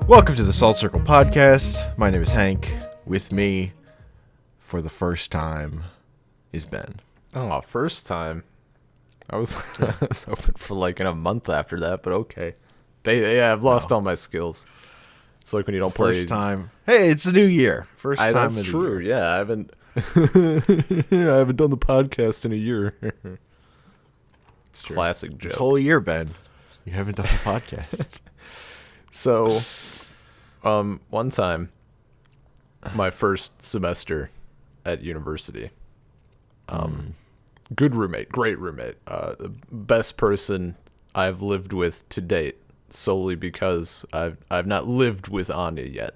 Welcome to the Salt Circle Podcast. My name is Hank. With me, for the first time, is Ben. Oh, first time. I was hoping for like in a month after that, but okay. I've lost all my skills. It's like when you don't play. First time. Hey, it's a new year. First time. That's of the true. year. Yeah, I haven't. I haven't done the podcast in a year. Classic joke. This whole year, Ben. You haven't done the podcast. So, one time, my first semester at university, good roommate, great roommate, the best person I've lived with to date, solely because I've not lived with Anya yet.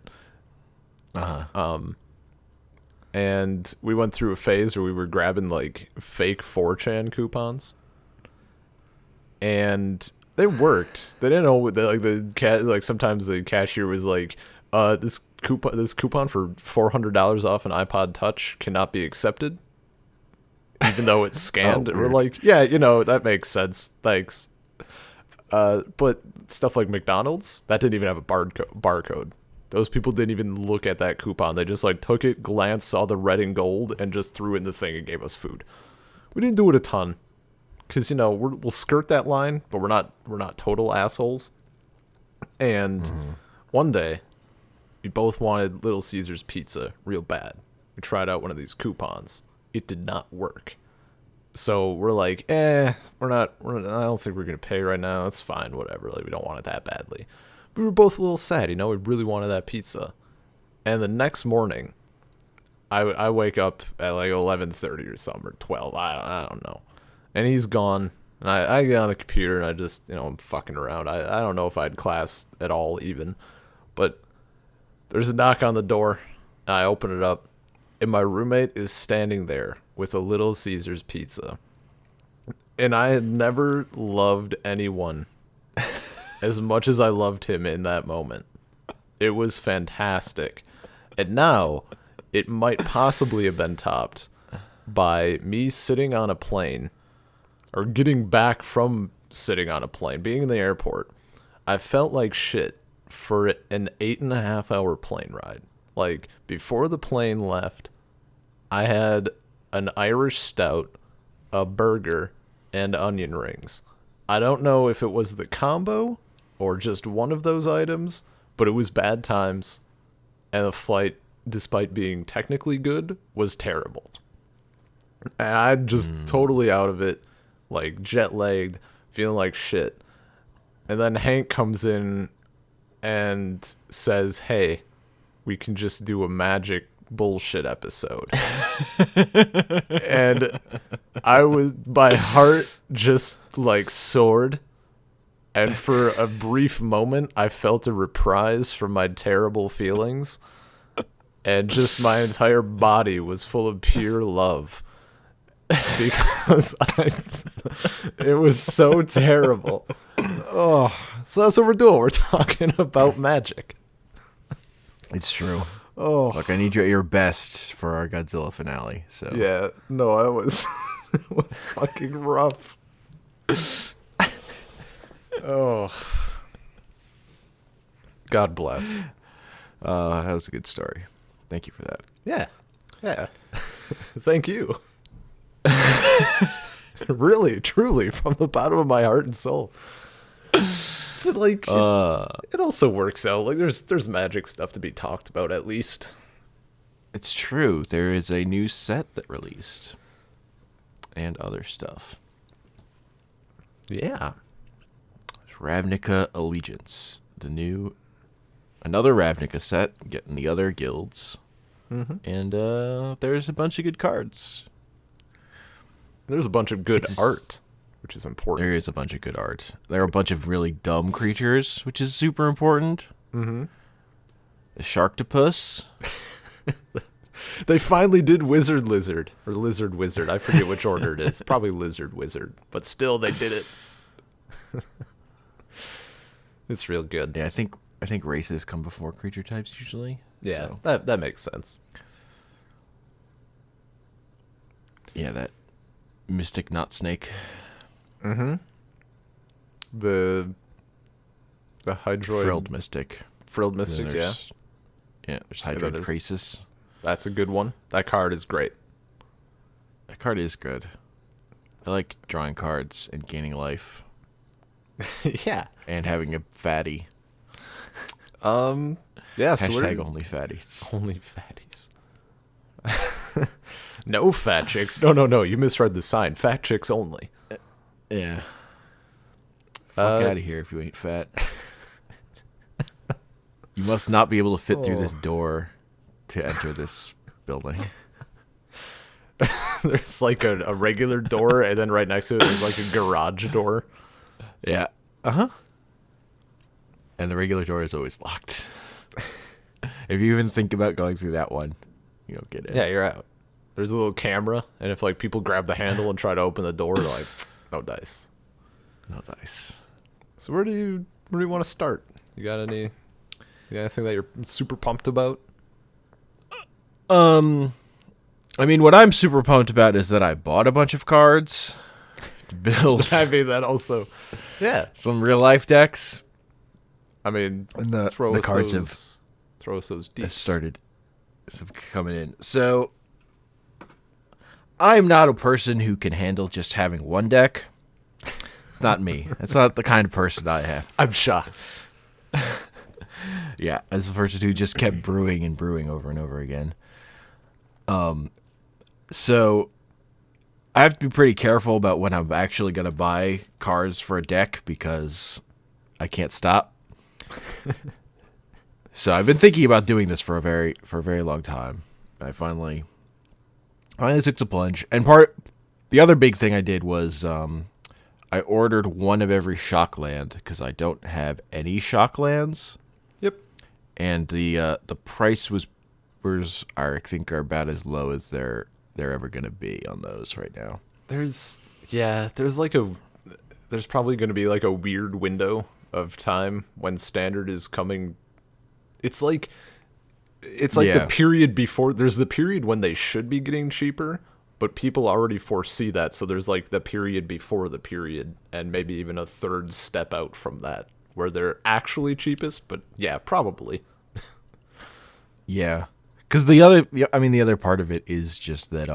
And we went through a phase where we were grabbing like fake 4chan coupons, and they worked. They didn't know what sometimes the cashier was like, this coupon for $400 off an iPod Touch cannot be accepted, even though it's scanned. And we're like, yeah, that makes sense. Thanks. But stuff like McDonald's, that didn't even have a barcode. Those people didn't even look at that coupon. They just like took it, glanced, saw the red and gold, and just threw in the thing and gave us food. We didn't do it a ton, because we'll skirt that line, but we're not total assholes. And one day, we both wanted Little Caesars pizza real bad. We tried out one of these coupons. It did not work. So we're like, I don't think we're gonna pay right now. It's fine, whatever. Like, we don't want it that badly. We were both a little sad, we really wanted that pizza. And the next morning, I wake up at like 11:30 or something, or 12. I don't know. And he's gone. And I get on the computer and I just, I'm fucking around. I don't know if I had class at all even. But there's a knock on the door. And I open it up. And my roommate is standing there with a Little Caesars pizza. And I had never loved anyone as much as I loved him in that moment. It was fantastic. And now, it might possibly have been topped by me sitting on a plane, or getting back from sitting on a plane, being in the airport. I felt like shit for an 8.5-hour plane ride. Like, before the plane left, I had an Irish stout, a burger, and onion rings. I don't know if it was the combo or just one of those items, but it was bad times, and the flight, despite being technically good, was terrible. And I'm just totally out of it, like jet-lagged, feeling like shit. And then Hank comes in and says, hey, we can just do a magic bullshit episode. And my heart just like soared. And for a brief moment, I felt a reprise from my terrible feelings. And just my entire body was full of pure love. Because it was so terrible. Oh, so that's what we're doing. We're talking about magic. It's true. Oh, look, I need you at your best for our Godzilla finale. So yeah, no, it was fucking rough. Oh, God bless. That was a good story. Thank you for that. Yeah. Thank you. Really, truly, from the bottom of my heart and soul. But like, it also works out. Like, there's magic stuff to be talked about, at least. It's true. There is a new set that released, and other stuff. Yeah. Ravnica Allegiance, another Ravnica set, getting the other guilds, and there's a bunch of good cards. There's a bunch of good art, which is important. There is a bunch of good art. There are a bunch of really dumb creatures, which is super important. The Sharktopus. They finally did Wizard Lizard, or Lizard Wizard. I forget which order it is. Probably Lizard Wizard, but still, they did it. It's real good. Yeah, I think races come before creature types usually. Yeah, so. that makes sense. Yeah, that Mystic Knot Snake. The Hydroid Frilled Mystic. Frilled Then Mystic, yeah. there's And then Hydroid there's- Crisis. That's a good one. That card is great. That card is good. I like drawing cards and gaining life Yeah. and having a fatty. Yeah, so Hashtag only fatties. only fatties. No fat chicks. No. You misread the sign. Fat chicks only. Yeah. Fuck out of here if you ain't fat. You must not be able to fit through this door to enter this building. There's like a regular door, and then right next to it, there's like a garage door. Yeah. Uh-huh. And the regular door is always locked. If you even think about going through that one, you don't get in. Yeah, you're out. There's a little camera, and if like people grab the handle and try to open the door, like no dice. No dice. So where do you want to start? You got anything that you're super pumped about? I mean, what I'm super pumped about is that I bought a bunch of cards to build I mean, that also, yeah. some real life decks. I mean, And the throw us cards those have deets. started coming in. So I'm not a person who can handle just having one deck. It's not me. That's not the kind of person I have. I'm shocked. Yeah, as a person who just kept brewing and brewing over and over again. So I have to be pretty careful about when I'm actually going to buy cards for a deck because I can't stop. So I've been thinking about doing this for a very long time. I finally took the plunge. And the other big thing I did was I ordered one of every shock land because I don't have any shock lands. Yep. And the price was I think are about as low as they're ever gonna be on those right now. There's probably going to be like a weird window of time when standard is coming. It's like Yeah. the period before. There's the period when they should be getting cheaper, but people already foresee that. So there's like the period before the period, and maybe even a third step out from that, where they're actually cheapest. But yeah, probably. Yeah, because the other part of it is just that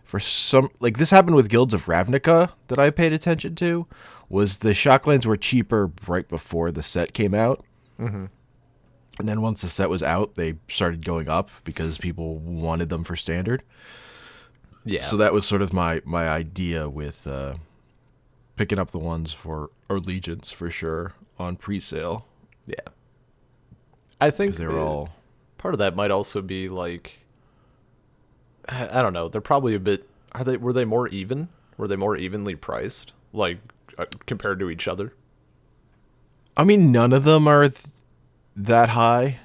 for some, like this happened with Guilds of Ravnica that I paid attention to, was the shocklands were cheaper right before the set came out. Mm-hmm. And then once the set was out, they started going up because people wanted them for standard. Yeah. So that was sort of my idea with picking up the ones for Allegiance for sure on pre-sale. Yeah. I think Because they were all... part of that might also be like, I don't know. They're probably a bit. Were they more even? Were they more evenly priced, like compared to each other? I mean, none of them are that high.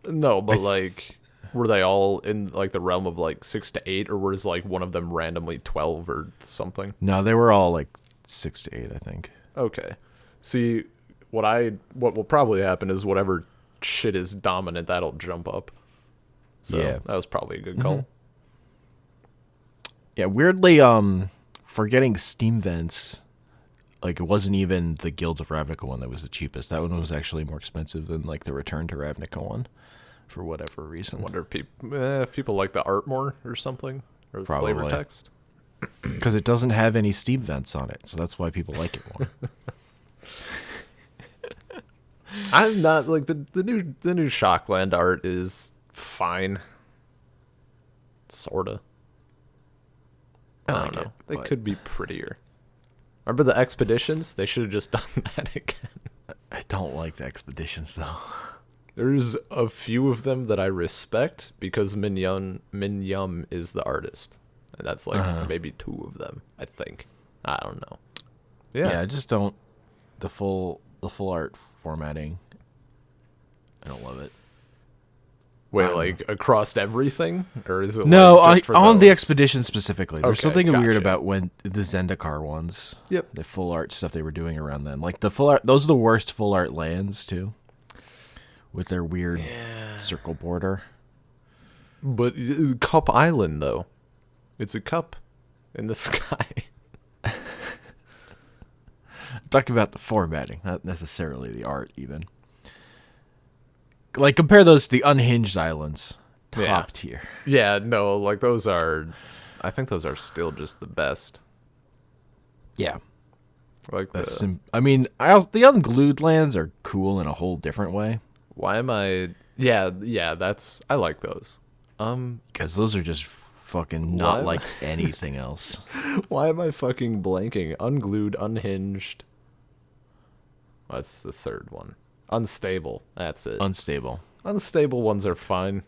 No, but like, were they all in like the realm of like 6 to 8, or was like one of them randomly 12 or something? No, they were all like 6 to 8, I think. Okay. See, what will probably happen is whatever shit is dominant, that'll jump up. So Yeah. that was probably a good call. Yeah, weirdly, for getting Steam Vents, like it wasn't even the Guilds of Ravnica one that was the cheapest. That one was actually more expensive than like the Return to Ravnica one, for whatever reason. I wonder if people like the art more or something, or the flavor Probably. text. Because it doesn't have any Steam Vents on it, so that's why people like it more. I'm not like the new Shockland art is fine, sorta. I like don't know. it, They but- could be prettier. Remember the expeditions? They should have just done that again. I don't like the expeditions though. There's a few of them that I respect because Minyum is the artist, and that's like maybe 2 of them. I think. I don't know. Yeah, I just don't the full art formatting. I don't love it. Wait, like across everything, or is it No, like, just for on the those? expedition specifically. There's Okay, something weird gotcha. about when the Zendikar ones. Yep. The full art stuff they were doing around then. Like the full art, those are the worst full art lands too. With their weird circle border. But Cup Island, though, it's a cup in the sky. I'm talking about the formatting, not necessarily the art even. Like compare those to the unhinged islands. Yeah. Top tier. Yeah, no, like those are, I think those are still just the best. Yeah. Like the, I mean, the unglued lands are cool in a whole different way why am I? Yeah, that's I like those. because those are just fucking Why not am like anything else. why am I fucking blanking? Unglued, unhinged. That's the third one. Unstable. That's it. Unstable. Unstable ones are fine.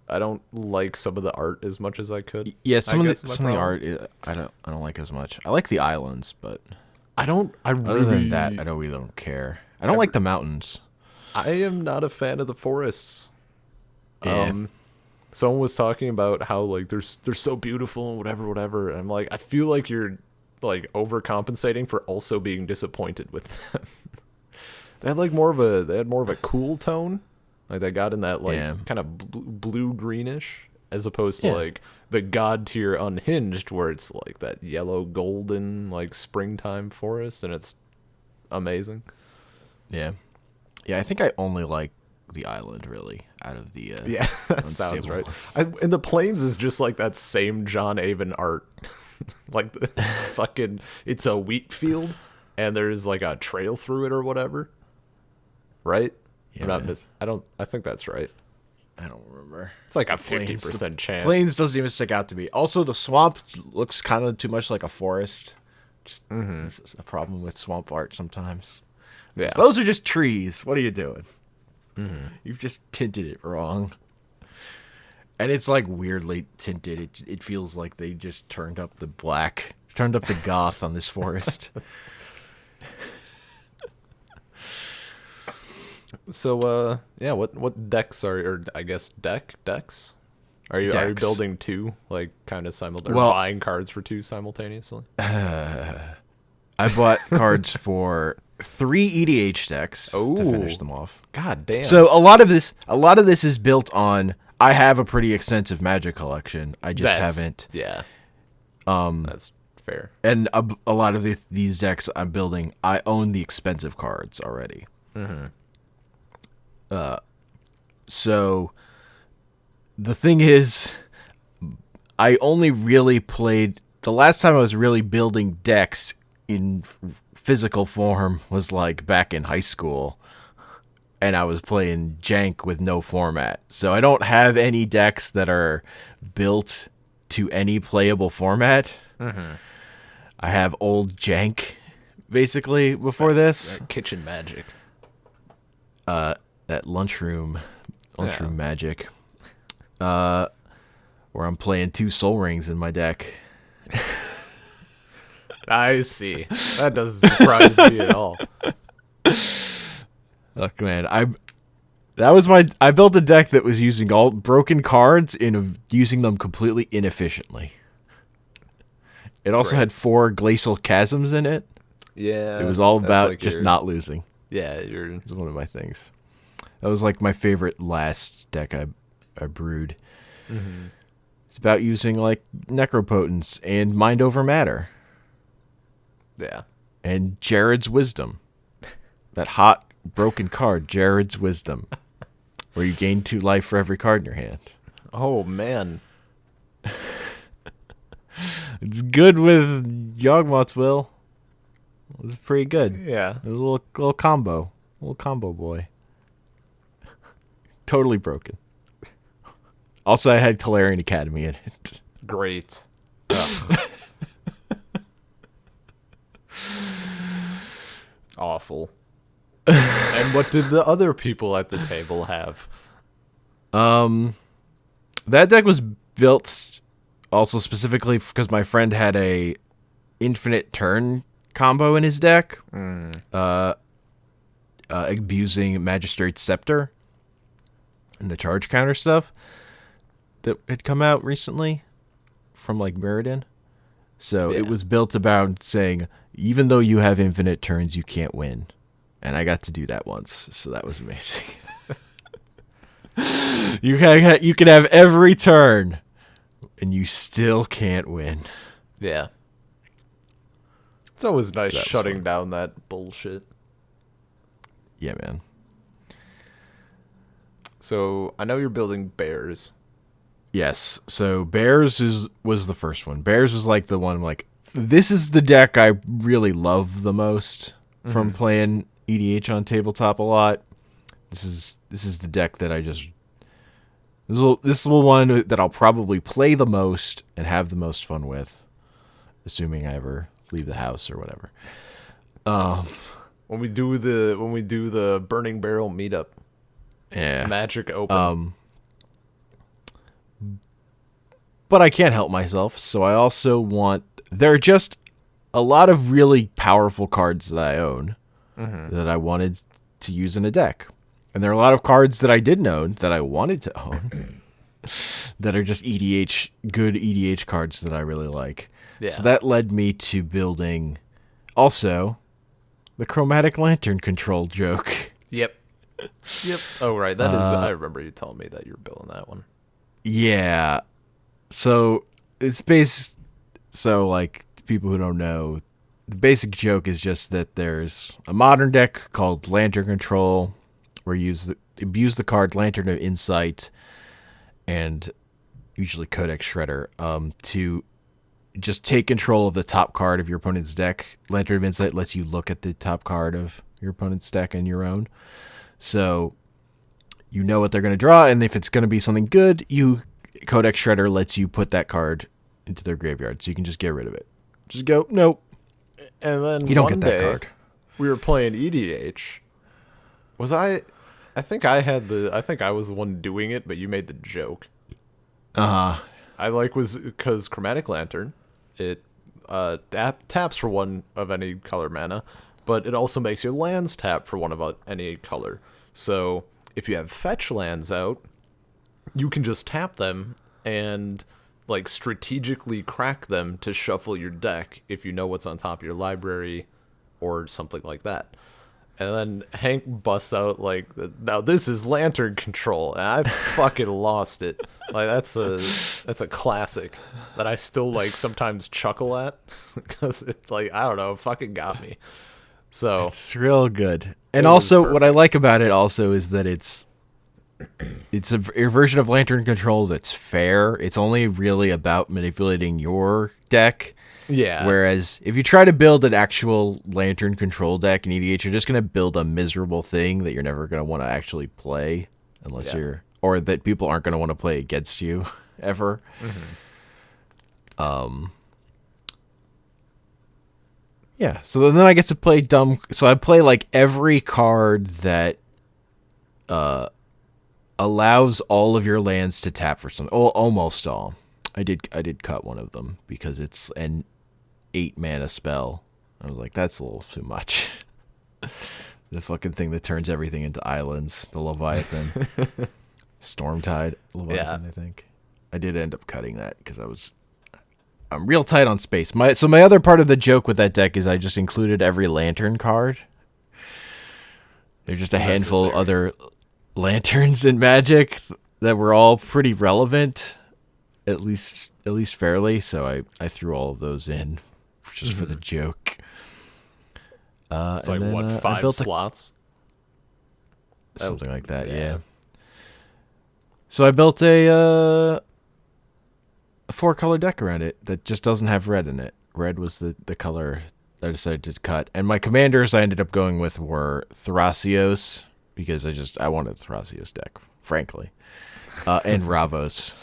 I don't like some of the art as much as I could. Yeah, I guess my some of the problem. art I don't like as much. I like the islands, but I don't. I other than that, really. I don't really don't care. I don't like the mountains. I am not a fan of the forests. Yeah. Someone was talking about how like they're so beautiful and whatever. And I'm like, I feel like you're like overcompensating for also being disappointed with them. They had more of a cool tone, like they got in that like Yeah. kind of blue greenish, as opposed to Yeah. like the god tier unhinged where it's like that yellow golden like springtime forest and it's amazing. Yeah. Yeah, I think I only like the island really out of the Yeah, that sounds unstable right. ones. And the plains is just like that same John Avon art, like the fucking it's a wheat field and there's like a trail through it or whatever, right? Yeah, I'm not man. I think that's right. I don't remember. It's like a Plains- 50% chance. Plains doesn't even stick out to me. Also, the swamp looks kind of too much like a forest. Just this is a problem with swamp art sometimes. Yeah. Those are just trees. What are you doing? You've just tinted it wrong. And it's like weirdly tinted. It feels like they just turned up the goth on this forest. So yeah, what decks or I guess decks? Are you Decks. building two like kind of simultaneously? Well- Buying cards for two simultaneously? I bought cards for 3 EDH decks to finish Ooh. them off. God damn. So a lot of this is built on. I have a pretty extensive Magic collection. I just haven't. Yeah. That's fair. And a lot of these decks I'm building, I own the expensive cards already. So the thing is, I only really played. The last time I was really building decks in physical form was like back in high school. And I was playing jank with no format. So I don't have any decks that are built to any playable format. I have old jank, basically, before this. Kitchen magic. That lunchroom Yeah. magic. Where I'm playing 2 Soul Rings in my deck. I see. That doesn't surprise me at all. Look, man, I built a deck that was using all broken cards and using them completely inefficiently. It also Great. had 4 glacial chasms in it. Yeah. It was all that's about like just your- not losing. Yeah, you're It was one of my things. That was like my favorite last deck I brewed. It's about using like Necropotence and Mind Over Matter yeah. and Jared's Wisdom. That hot broken card, Jared's Wisdom, where you gain 2 life for every card in your hand. Oh man. It's good with Yawgmoth's Will. It's pretty good. Yeah. A little combo. Little combo boy. Totally broken. Also, I had Talarian Academy in it. Great. Awful. And what did the other people at the table have? That deck was built also specifically because my friend had a infinite turn combo in his deck. Abusing Magistrate's Scepter and the charge counter stuff that had come out recently from like Mirrodin. So Yeah. it was built about saying, even though you have infinite turns, you can't win. And I got to do that once, so that was amazing. You can have every turn, and you still can't win. Yeah. It's always nice So that was shutting fun. down that bullshit. Yeah, man. So I know you're building bears. Yes. So Bears was the first one. Bears was like the one like this is the deck I really love the most from playing EDH on tabletop a lot. This is the deck that I just this is the one that I'll probably play the most and have the most fun with, assuming I ever leave the house or whatever. When we do the Burning Barrel meetup, Yeah. Magic Open. But I can't help myself, so I also want... There are just a lot of really powerful cards that I own that I wanted to use in a deck. And there are a lot of cards that I didn't own that I wanted to own that are just good EDH cards that I really like. Yeah. So that led me to building also the Chromatic Lantern control joke. Yep. Oh, right. That is... I remember you telling me that you were building that one. Yeah. So it's based. So like people who don't know, the basic joke is just that there's a modern deck called Lantern Control, where you use the card Lantern of Insight, and usually Codex Shredder, to just take control of the top card of your opponent's deck. Lantern of Insight lets you look at the top card of your opponent's deck and your own, so you know what they're going to draw, and if it's going to be something good, Codex Shredder lets you put that card into their graveyard, so you can just get rid of it. Just go, nope. And then You don't get that card. We were playing EDH. Was I think I was the one doing it, but you made the joke. I was because Chromatic Lantern, it taps for one of any color mana, but it also makes your lands tap for one of any color. So if you have fetch lands out, you can just tap them and like strategically crack them to shuffle your deck if you know what's on top of your library or something like that. And then Hank busts out like, now this is Lantern Control, and I fucking lost it. Like that's a classic that I still like sometimes chuckle at because it like I don't know, it fucking got me. So It's real good. And also what I like about it also is that it's a version of Lantern Control that's fair. It's only really about manipulating your deck. yeah, Whereas if you try to build an actual Lantern Control deck in EDH, you're just going to build a miserable thing that you're never going to want to actually play unless or that people aren't going to want to play against you ever. Yeah, so then I get to play dumb. So I play like every card that allows all of your lands to tap for some. Oh, almost all. I did cut one of them because it's an 8 mana spell. I was like, that's a little too much. The fucking thing that turns everything into islands, the Leviathan, Stormtide Leviathan. I think I did end up cutting that because I'm real tight on space. My other part of the joke with that deck is I just included every lantern card. There's just a handful of other lanterns in Magic that were all pretty relevant, at least fairly. So I threw all of those in just for the joke. it's like what 5 slots, something like that. Yeah. So I built a 4-color deck around it that just doesn't have red in it. Red was the color I decided to cut. And my commanders I ended up going with were Thrasios, because I wanted a Thrasios deck, frankly. And Ravos.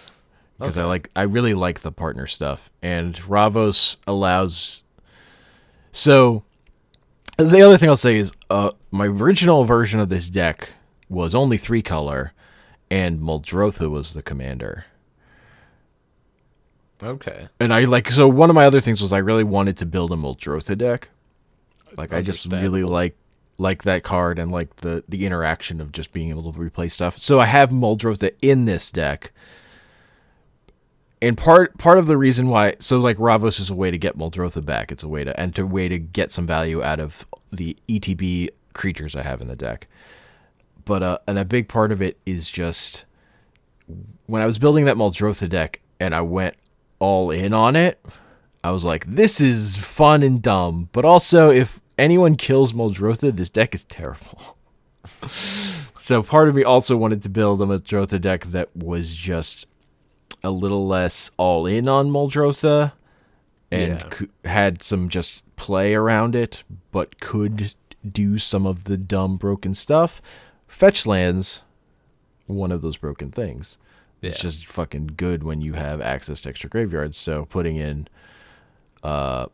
Because I really like the partner stuff. And Ravos allows... So, the other thing I'll say is, my original version of this deck was only 3-color, and Muldrotha was the commander. Okay. And so one of my other things was I really wanted to build a Muldrotha deck. Like, I just really like that card and like the interaction of just being able to replay stuff. So I have Muldrotha in this deck. And part of the reason why, so like Ravos is a way to get Muldrotha back. It's a way to get some value out of the ETB creatures I have in the deck. But and a big part of it is just when I was building that Muldrotha deck and I went all in on it, I was like, this is fun and dumb, but also if anyone kills Muldrotha, this deck is terrible. So part of me also wanted to build a Muldrotha deck that was just a little less all in on Muldrotha and had some just play around it, but could do some of the dumb broken stuff. Fetch lands, one of those broken things. Yeah. It's just fucking good when you have access to extra graveyards. So putting in Random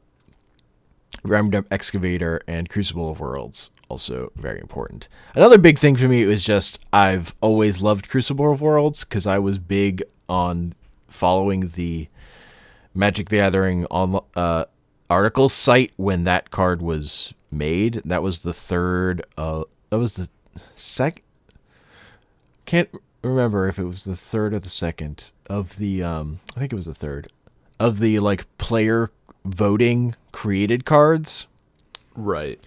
Excavator and Crucible of Worlds, also very important. Another big thing for me was just I've always loved Crucible of Worlds because I was big on following the Magic the Gathering on article site when that card was made. That was the third. That was the second. Can't remember if it was the third or the second of the. I think it was the third of the like player voting created cards. Right.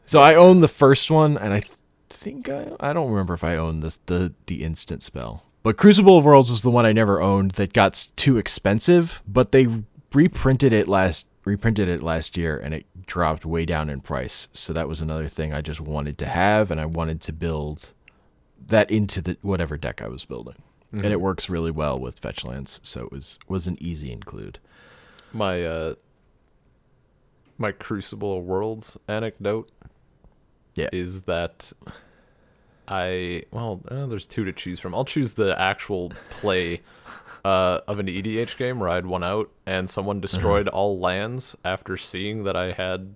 So I own the first one, and I think I don't remember if I own the instant spell. But Crucible of Worlds was the one I never owned that got too expensive, but they reprinted it last year, and it dropped way down in price. So that was another thing I just wanted to have, and I wanted to build that into the whatever deck I was building. Mm-hmm. And it works really well with fetch lands, so it was an easy include. My Crucible of Worlds anecdote is that there's two to choose from. I'll choose the actual play of an EDH game where I had one out and someone destroyed all lands after seeing that I had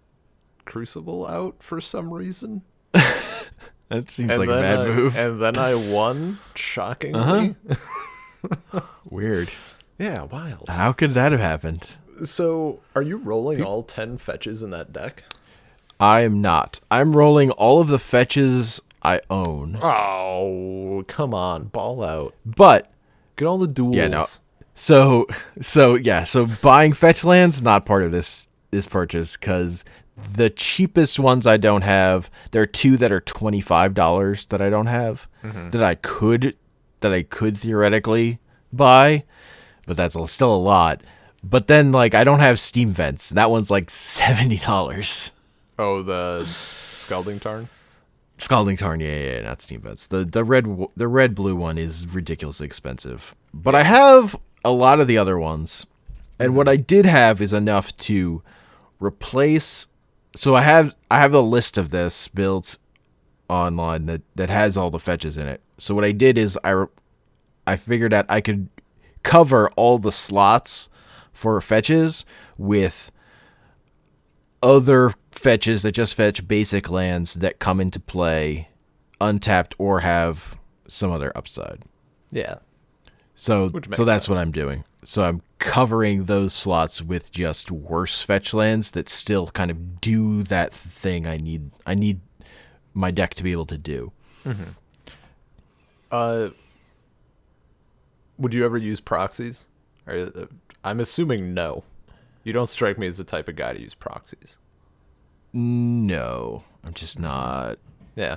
Crucible out for some reason. That seems like a bad move. And then I won, shockingly. Weird. Yeah, wild. How could that have happened? So, are you rolling all 10 fetches in that deck? I am not. I'm rolling all of the fetches I own. Oh, come on. Ball out. But get all the duels. Yeah, no. So buying fetch lands, not part of this purchase, because the cheapest ones I don't have, there are two that are $25 that I don't have, that I could theoretically buy, but that's still a lot. But then, like, I don't have Steam Vents. That one's like $70. Oh, the Scalding Tarn? Scalding Tarn, yeah, not Steam Vents. The red blue one is ridiculously expensive. But I have a lot of the other ones. And what I did have is enough to replace. So I have the list of this built online that has all the fetches in it. So what I did is I figured out I could cover all the slots for fetches with other fetches that just fetch basic lands that come into play untapped or have some other upside. Yeah. So that's what I'm doing. So I'm covering those slots with just worse fetch lands that still kind of do that thing I need my deck to be able to do. Would you ever use proxies? I'm assuming no. You don't strike me as the type of guy to use proxies. No, I'm just not. Yeah.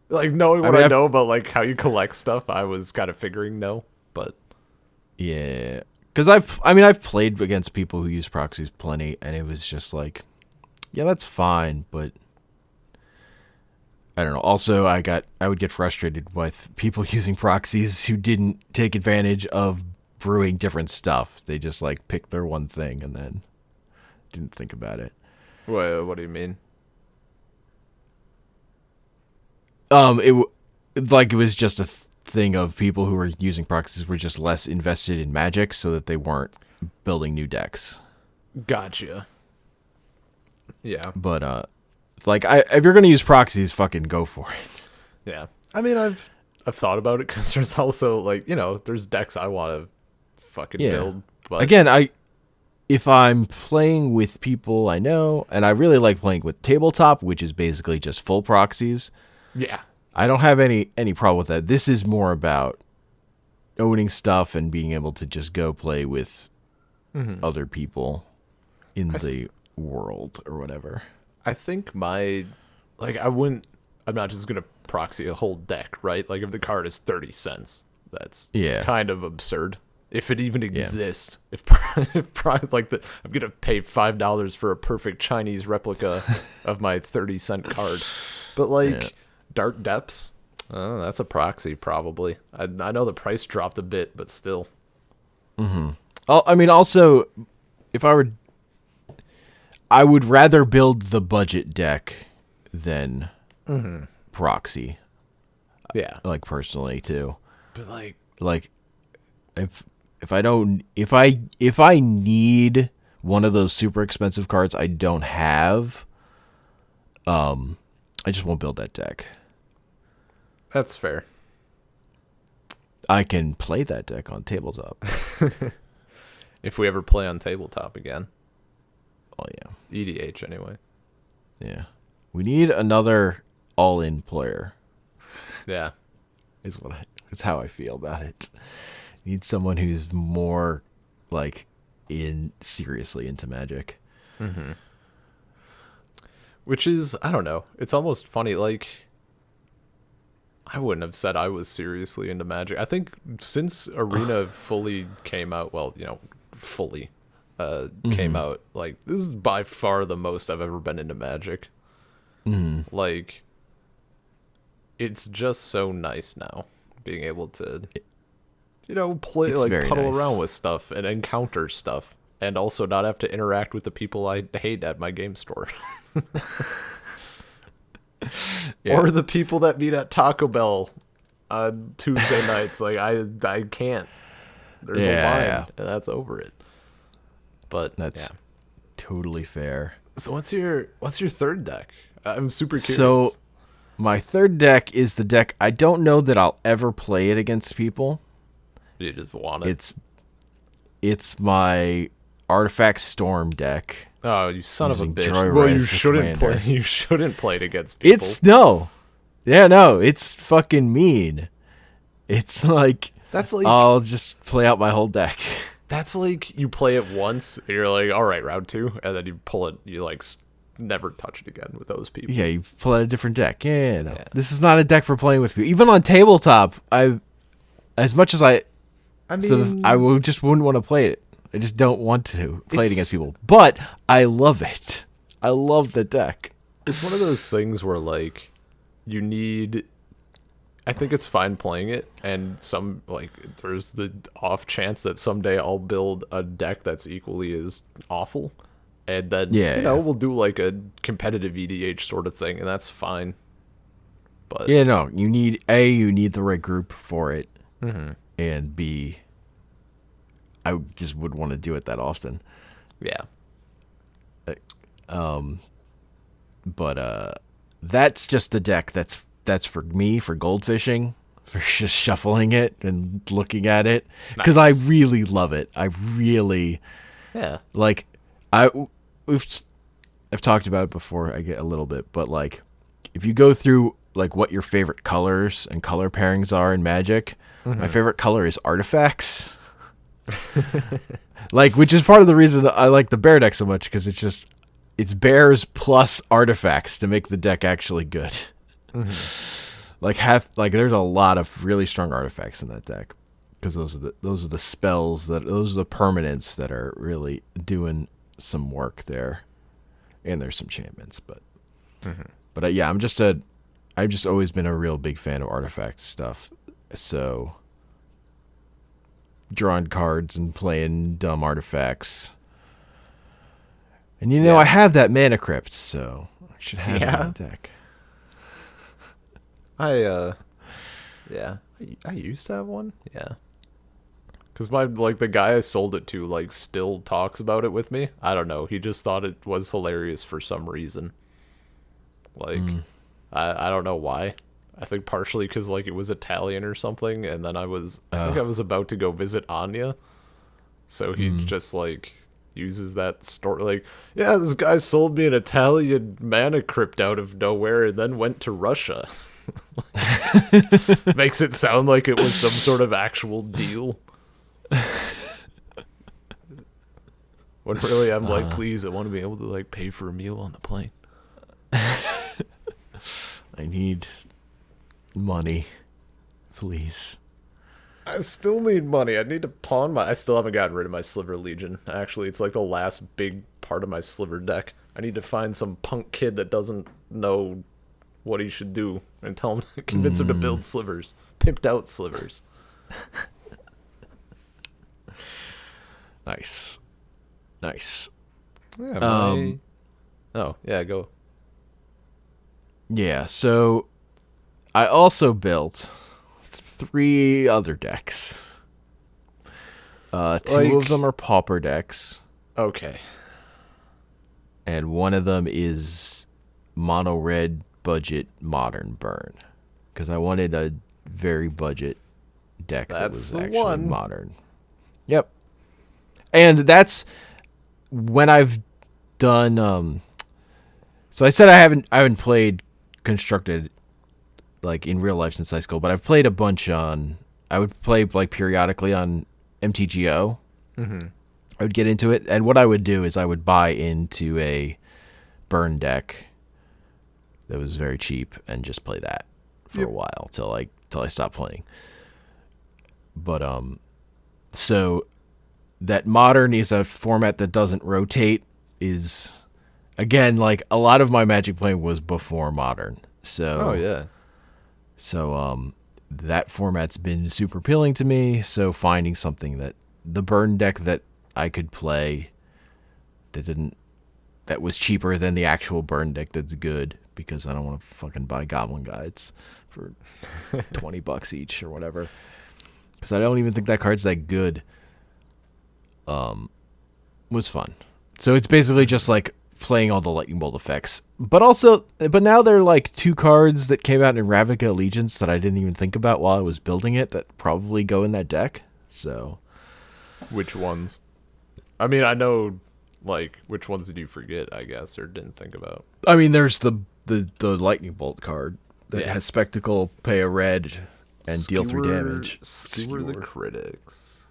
Like, knowing what I know about, like, how you collect stuff, I was kind of figuring no, but... Yeah. Because I've played against people who use proxies plenty, and it was just like, yeah, that's fine, but... I don't know. Also, I would get frustrated with people using proxies who didn't take advantage of brewing different stuff. They just, like, picked their one thing and then didn't think about it. What do you mean? It was just a thing of people who were using proxies were just less invested in Magic, so that they weren't building new decks. Gotcha. Yeah, but it's like if you're gonna use proxies, fucking go for it. Yeah, I mean, I've thought about it because there's also, like, there's decks I want to fucking build. But again, if I'm playing with people I know, and I really like playing with tabletop, which is basically just full proxies. Yeah. I don't have any problem with that. This is more about owning stuff and being able to just go play with other people in the world or whatever. I think I'm not just going to proxy a whole deck, right? Like, if the card is 30 cents, that's kind of absurd. If it even exists. If I'm going to pay $5 for a perfect Chinese replica of my 30-cent card. But, like, Dark Depths. Oh, that's a proxy, probably. I know the price dropped a bit, but still. I mean, also, if I were, I would rather build the budget deck than proxy. Yeah. Like personally, too. But Like, if I need one of those super expensive cards I don't have, I just won't build that deck. that's fair. I can play that deck on tabletop. If we ever play on tabletop again. Oh yeah. EDH, anyway. Yeah. We need another all-in player. Yeah. It's how I feel about it. Need someone who's more like seriously into Magic. Which is, I don't know. It's almost funny. Like, I wouldn't have said I was seriously into Magic. I think since Arena fully came out, well, fully came out, like, this is by far the most I've ever been into Magic. Like, it's just so nice now being able to, play, It's like, very puddle nice. around with stuff and encounter stuff. And also not have to interact with the people I hate at my game store. Yeah. Or the people that meet at Taco Bell on Tuesday nights. Like, I can't. There's a line, Yeah. and that's over it. But That's totally fair. So what's your third deck? I'm super curious. So my third deck is the deck I don't know that I'll ever play it against people. You just want it. It's my Artifact Storm deck. Oh, you son of a using bitch! Joyride Well, you as the shouldn't play. commander. You shouldn't play it against people. It's fucking mean. It's like That's like I'll just play out my whole deck. That's like you play it once, and you're like, all right, round 2, and then you pull it, you like never touch it again with those people. Yeah, you play a different deck. Yeah, no. Yeah. This is not a deck for playing with people. Even on tabletop, as much as I mean, I just wouldn't want to play it. I just don't want to play it It's- against people. But I love it. I love the deck. it's one of those things where like you need. I think it's fine playing it, and there's the off chance that someday I'll build a deck that's equally as awful, and then we'll do like a competitive EDH sort of thing, and that's fine. But Yeah, no, you need the right group for it, and B, I just would want to do it that often. yeah, But that's just the deck that's for me for goldfishing, for just shuffling it and looking at it because Nice. I really love it. I really yeah, like I've talked about it before. I get a little bit, but like if you go through like what your favorite colors and color pairings are in Magic, my favorite color is artifacts. Like, which is part of the reason I like the bear deck so much because it's bears plus artifacts to make the deck actually good. Like there's a lot of really strong artifacts in that deck because those are the spells those are the permanents that are really doing some work there, and there's some enchantments, but yeah, I've just always been a real big fan of artifact stuff, so drawing cards and playing dumb artifacts. And Yeah. I have that mana crypt, so I should have it Yeah. in the deck. I used to have one. Yeah. Cuz the guy I sold it to still talks about it with me. I don't know. He just thought it was hilarious for some reason. I don't know why. I think partially cuz it was Italian or something, and then I think I was about to go visit Anya. So he just uses that story yeah, this guy sold me an Italian mana crypt out of nowhere and then went to Russia. Makes it sound like it was some sort of actual deal. When really I'm please, I want to be able to pay for a meal on the plane. I need money, please. I still need money. I need to pawn I still haven't gotten rid of my Sliver Legion. Actually, it's the last big part of my Sliver deck. I need to find some punk kid that doesn't know what he should do and tell him, convince him to build slivers, pimped out slivers. Nice. Nice. Yeah. Oh yeah, go. Yeah, so I also built 3 other decks. 2 of them are pauper decks, Okay. and one of them is mono red budget modern burn, because I wanted a very budget deck that That's was the actually one. modern. Yep. And that's when I've done so I said I haven't played constructed like in real life since high school, but I've played a bunch on. I would play like periodically on MTGO. Mm-hmm. I would get into it, and what I would do is I would buy into a burn deck that was very cheap and just play that for a while till I stopped playing. But so that modern is a format that doesn't rotate. Is again like a lot of my Magic playing was before modern. So Oh yeah. So that format's been super appealing to me. So finding something that the burn deck that I could play that was cheaper than the actual burn deck that's good, because I don't want to fucking buy goblin guides for $20 each or whatever. Because I don't even think that card's that good. Was fun. So it's basically just like playing all the lightning bolt effects, but now there are like 2 cards that came out in Ravnica Allegiance that I didn't even think about while I was building it that probably go in that deck. So Which ones? I mean, I know, like, which ones did you forget, I guess, or didn't think about? I mean, there's the lightning bolt card that Yeah. has spectacle, pay a red, and deal 3 damage. Skewer the critics.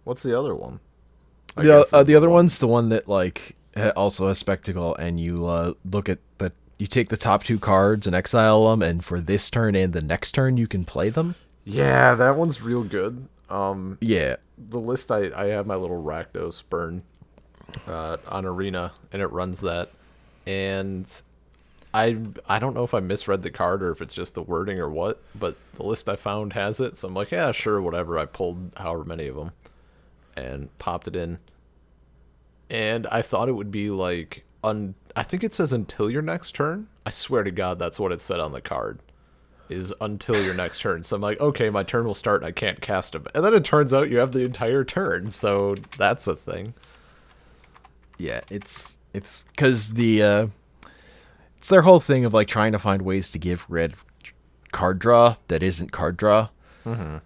What's the other one? I The guess that's the other one. one's the one that like also has spectacle, and you look at that. You take the top 2 cards and exile them, and for this turn and the next turn, you can play them. Yeah, that one's real good. Yeah, The list I have my little Rakdos burn on Arena, and it runs that, and I don't know if I misread the card or if it's just the wording or what, but the list I found has it, so I'm like, yeah, sure, whatever. I pulled however many of them and popped it in, and I thought it would be like I think it says until your next turn. I swear to God, that's what it said on the card. Is until your next turn. So I'm like, okay, my turn will start and I can't cast him. And then it turns out you have the entire turn, so that's a thing. yeah. It's because it's their whole thing of like trying to find ways to give red card draw that isn't card draw. Mm-hmm.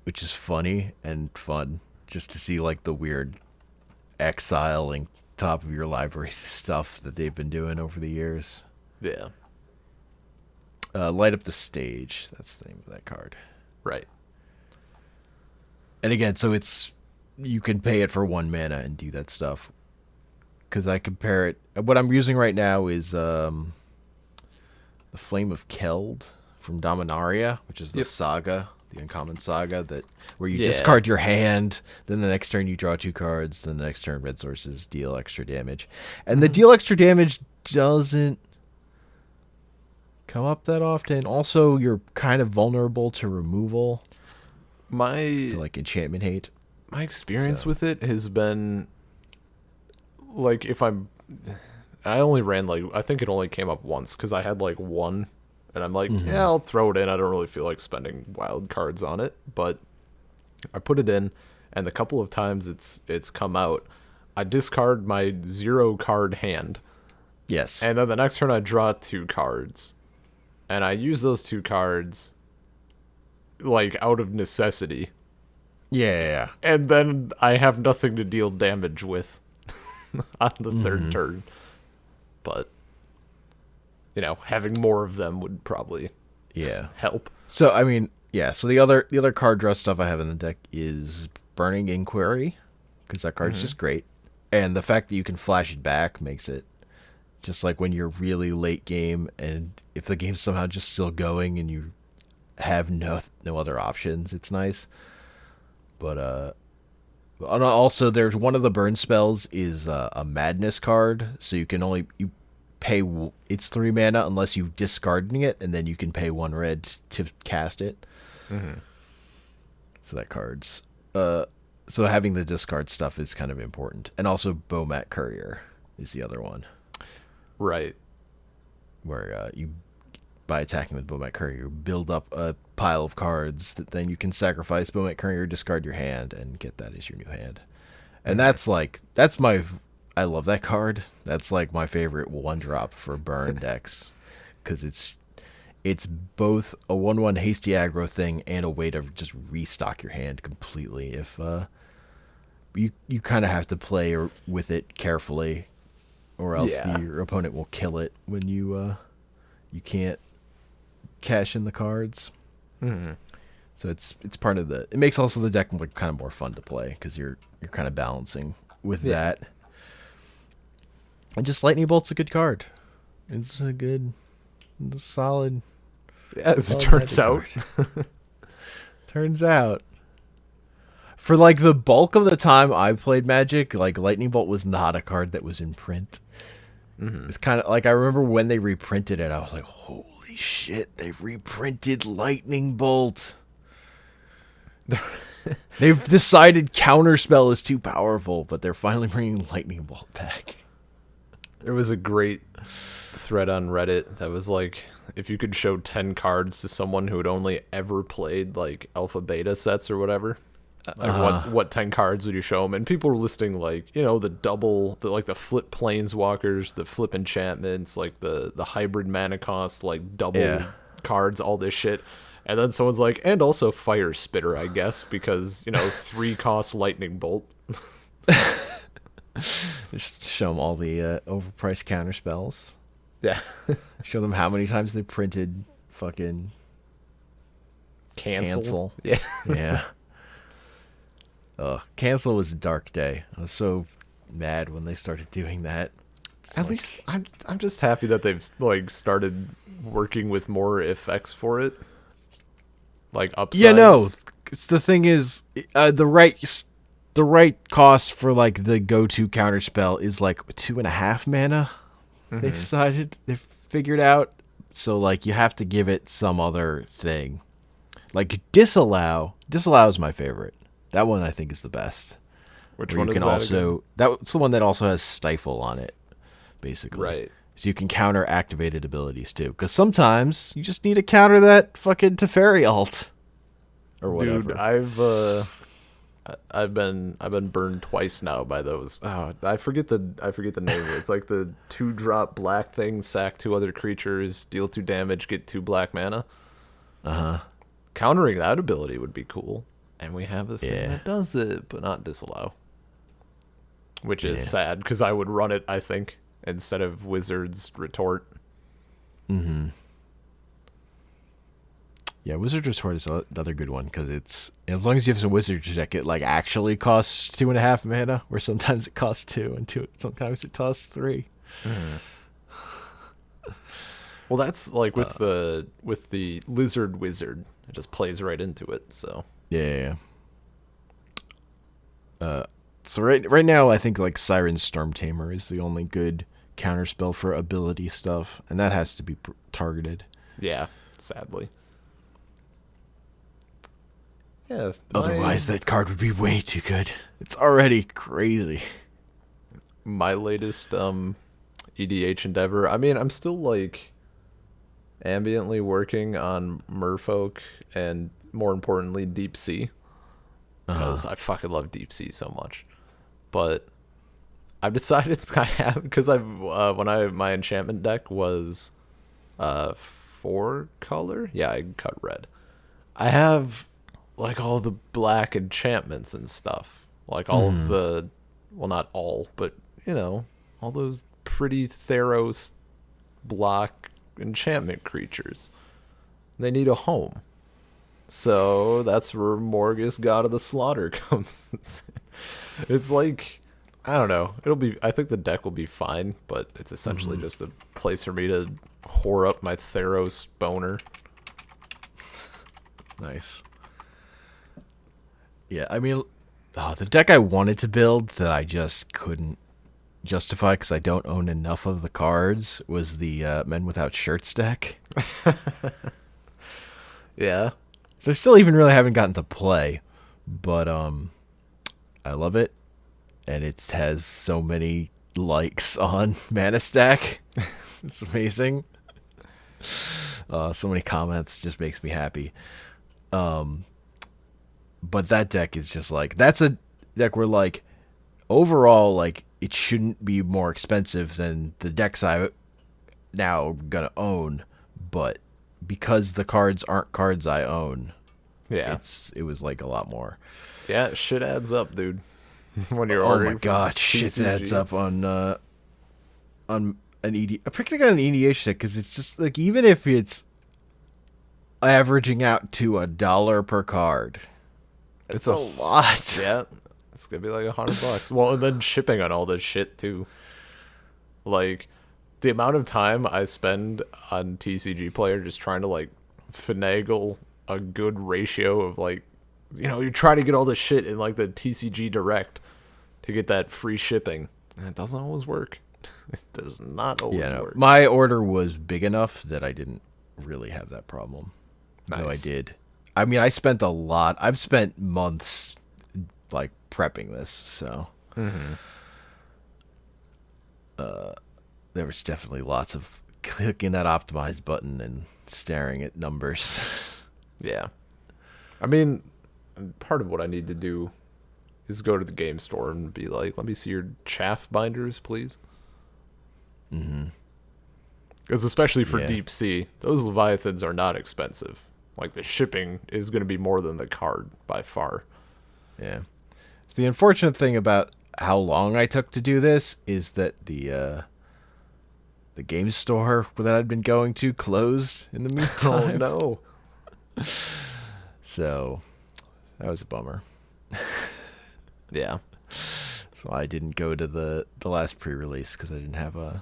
Which is funny and fun just to see like the weird exiling top of your library stuff that they've been doing over the years. Yeah, Light up the stage. That's the name of that card. right. And again, so you can pay it for 1 mana and do that stuff. Because I compare it. What I'm using right now is the Flame of Keld from Dominaria, which is the saga, the uncommon saga where you discard your hand, then the next turn you draw 2 cards, then the next turn red sources deal extra damage, and the deal extra damage doesn't come up that often. Also, you're kind of vulnerable to removal, to like enchantment hate. My experience with it has been like I only ran like I think it only came up once because I had like 1, and I'm like, yeah, I'll throw it in. I don't really feel like spending wild cards on it, but I put it in, and the couple of times it's come out, I discard my 0 card hand, Yes. and then the next turn I draw 2 cards, and I use those 2 cards like out of necessity, Yeah. and then I have nothing to deal damage with on the 3rd turn. But having more of them would probably Yeah. help. So I mean, yeah. So the other card draw stuff I have in the deck is Burning Inquiry, because that card's just great, and the fact that you can flash it back makes it just like when you're really late game, and if the game's somehow just still going and you have no other options, it's nice. But And also, there's one of the burn spells is a madness card, so you can only it's 3 mana unless you discarding it, and then you can pay 1 red to cast it. Mm-hmm. So that card's so having the discard stuff is kind of important, and also Bomat Courier is the other one, Right. where you by attacking with Bomat Courier, you build up a pile of cards that then you can sacrifice Bomat Courier, discard your hand, and get that as your new hand. And I love that card. That's like my favorite 1-drop for burn decks, because it's both a 1/1 hasty aggro thing and a way to just restock your hand completely. If you kind of have to play with it carefully, or else Yeah. your opponent will kill it when you can't cash in the cards. Mm-hmm. So it's part of it makes also the deck like kind of more fun to play, because you're kind of balancing with that. And just Lightning Bolt's a good card. It's a solid. Yeah, as it solid turns out. card. Turns out. For like the bulk of the time I played Magic, like Lightning Bolt was not a card that was in print. Mm-hmm. It's kind of like I remember when they reprinted it, I was like, holy shit, they reprinted Lightning Bolt. They've decided Counterspell is too powerful, but they're finally bringing Lightning Bolt back. There was a great thread on Reddit that was like, if you could show 10 cards to someone who had only ever played like alpha beta sets or whatever, like what 10 cards would you show them? And people were listing like, the flip planeswalkers, the flip enchantments, like the hybrid mana cost, like double cards, all this shit. And then someone's like, and also Fire Spitter, I guess, because 3 cost Lightning Bolt. Just show them all the overpriced counter spells. Yeah. Show them how many times they printed fucking cancel. Yeah. Yeah. Cancel was a dark day. I was so mad when they started doing that. At least I'm just happy that they've like started working with more effects for it. Like upsides. Yeah, no. It's the thing is the right cost for like the go-to counter spell is like 2.5 mana. They decided, they figured out. So like you have to give it some other thing. Like Disallow is my favorite. That one I think is the best. Which Where one you is can that also again? that's the one that also has Stifle on it, basically. Right. So you can counter activated abilities too. Because sometimes you just need to counter that fucking Teferi alt. Or whatever. Dude, I've been burned twice now by those. Oh, I forget the name of it. It's like the 2-drop black thing, sack 2 other creatures, deal 2 damage, get 2 black mana. Countering that ability would be cool. And we have a thing that does it, but not Disallow. Which is sad, because I would run it, I think, instead of Wizard's Retort. Mm-hmm. Yeah, Wizard's Retort is another good one, because it's, as long as you have some Wizard's deck, it like actually costs 2.5 mana, where sometimes it costs 2, and sometimes it costs 3. Well, that's like with the Lizard Wizard, it just plays right into it. So yeah. So right now, I think like Siren Storm Tamer is the only good counterspell for ability stuff, and that has to be targeted. Yeah, sadly. Yeah. Otherwise, that card would be way too good. It's already crazy. My latest EDH endeavor. I mean, I'm still like ambiently working on Merfolk and more importantly Deep Sea, because I fucking love Deep Sea so much. But I've decided I have, because my enchantment deck was 4 color. Yeah, I cut red. I have like all the black enchantments and stuff, like all of the, well, not all, but all those pretty Theros block enchantment creatures. They need a home. So that's where Morgus, God of the Slaughter, comes. It's like, I don't know. I think the deck will be fine, but it's essentially just a place for me to whore up my Theros boner. Nice. Yeah, I mean, The deck I wanted to build that I just couldn't justify because I don't own enough of the cards was the Men Without Shirts deck. Yeah. So I still even really haven't gotten to play, but I love it, and it has so many likes on Mana Stack. It's amazing. So many comments just makes me happy. But that deck is just like that's a deck where like overall like it shouldn't be more expensive than the decks I now gonna own, but because the cards aren't cards I own, Yeah. it was like a lot more. Yeah, shit adds up, dude. When you're Oh ordering my god, shit adds up on an ED. I'm picking on an EDH deck because it's just like even if it's averaging out to $1 per card, it's a lot. Yeah, it's gonna be like $100. Well, and then shipping on all this shit too. Like the amount of time I spend on TCG Player just trying to like finagle a good ratio of like, you try to get all this shit in like the TCG Direct to get that free shipping, and it doesn't always work. It does not always work. My order was big enough that I didn't really have that problem. Nice. No, I did. I mean, I spent a lot. I've spent months like prepping this, so there was definitely lots of clicking that optimize button and staring at numbers. Yeah. I mean, part of what I need to do is go to the game store and be like, let me see your chaff binders, please. Mm-hmm. Because especially for Yeah. Deep Sea, those Leviathans are not expensive. Like, the shipping is going to be more than the card by far. Yeah. So the unfortunate thing about how long I took to do this is that the game store that I'd been going to closed in the meantime. Oh, no. So that was a bummer. Yeah. So I didn't go to the last pre-release because I didn't have a...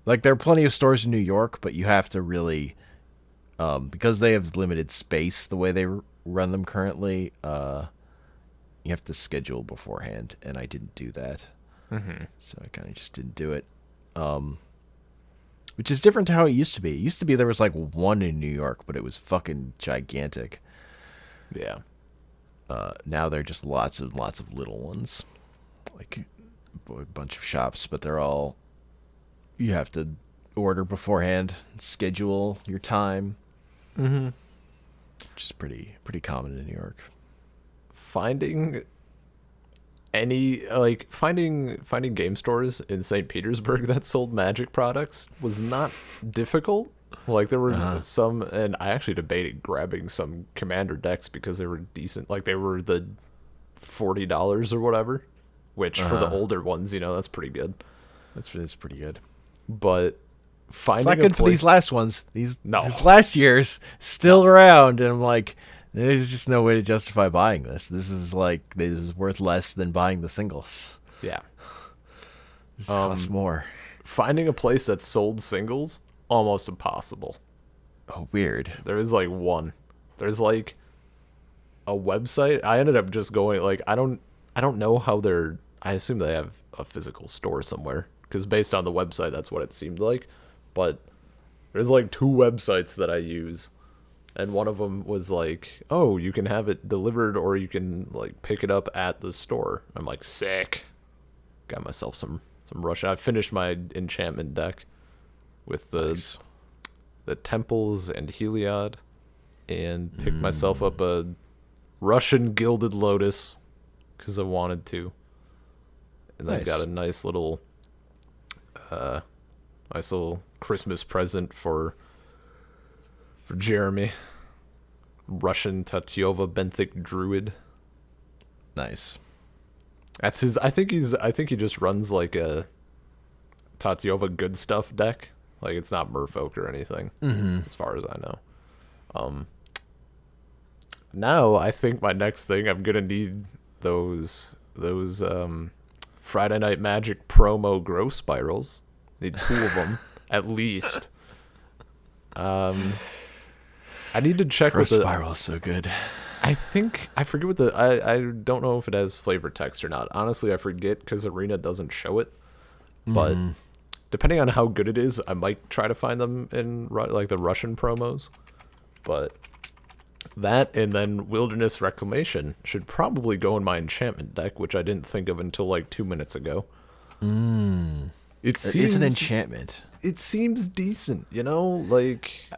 Like, there are plenty of stores in New York, but you have to really... because they have limited space the way they run them currently, you have to schedule beforehand, and I didn't do that. Mm-hmm. So I kind of just didn't do it. Which is different to how it used to be. It used to be there was like one in New York, but it was fucking gigantic. Yeah. Now there are just lots and lots of little ones. Like a bunch of shops, but they're all... You have to order beforehand, schedule your time. Mm-hmm. Which is pretty common in New York. Finding game stores in St. Petersburg that sold Magic products was not difficult. Like, there were some, and I actually debated grabbing some Commander decks because they were decent. Like, they were the $40 or whatever, which for the older ones, that's pretty good. It's pretty good. But finding It's not good for these last ones. These No. last year's still around, and I'm like, there's just no way to justify buying this. This is worth less than buying the singles. Yeah. This costs more. Finding a place that sold singles, almost impossible. Oh, weird. There is like one. There's like a website. I ended up just going like I don't know how they're. I assume they have a physical store somewhere because based on the website, that's what it seemed like. But there's like two websites that I use, and one of them was like, "Oh, you can have it delivered, or you can like pick it up at the store." I'm like, sick. Got myself some rush. I finished my enchantment deck with the temples and Heliod, and picked myself up a Russian Gilded Lotus because I wanted to, and then got a nice little Christmas present for Jeremy. Russian Tatyova Benthic Druid. Nice. That's his. I think he just runs like a Tatyova good stuff deck. Like, it's not Merfolk or anything, as far as I know. Now I think my next thing, I'm gonna need those Friday Night Magic promo growth spirals. Need 2 of them at least. I need to check Growth with Spiral is so good. I think I forget what I don't know if it has flavor text or not. Honestly, I forget because Arena doesn't show it. But depending on how good it is, I might try to find them in like the Russian promos. But that and then Wilderness Reclamation should probably go in my enchantment deck, which I didn't think of until like 2 minutes ago. It It's an enchantment. It seems decent, you know, like.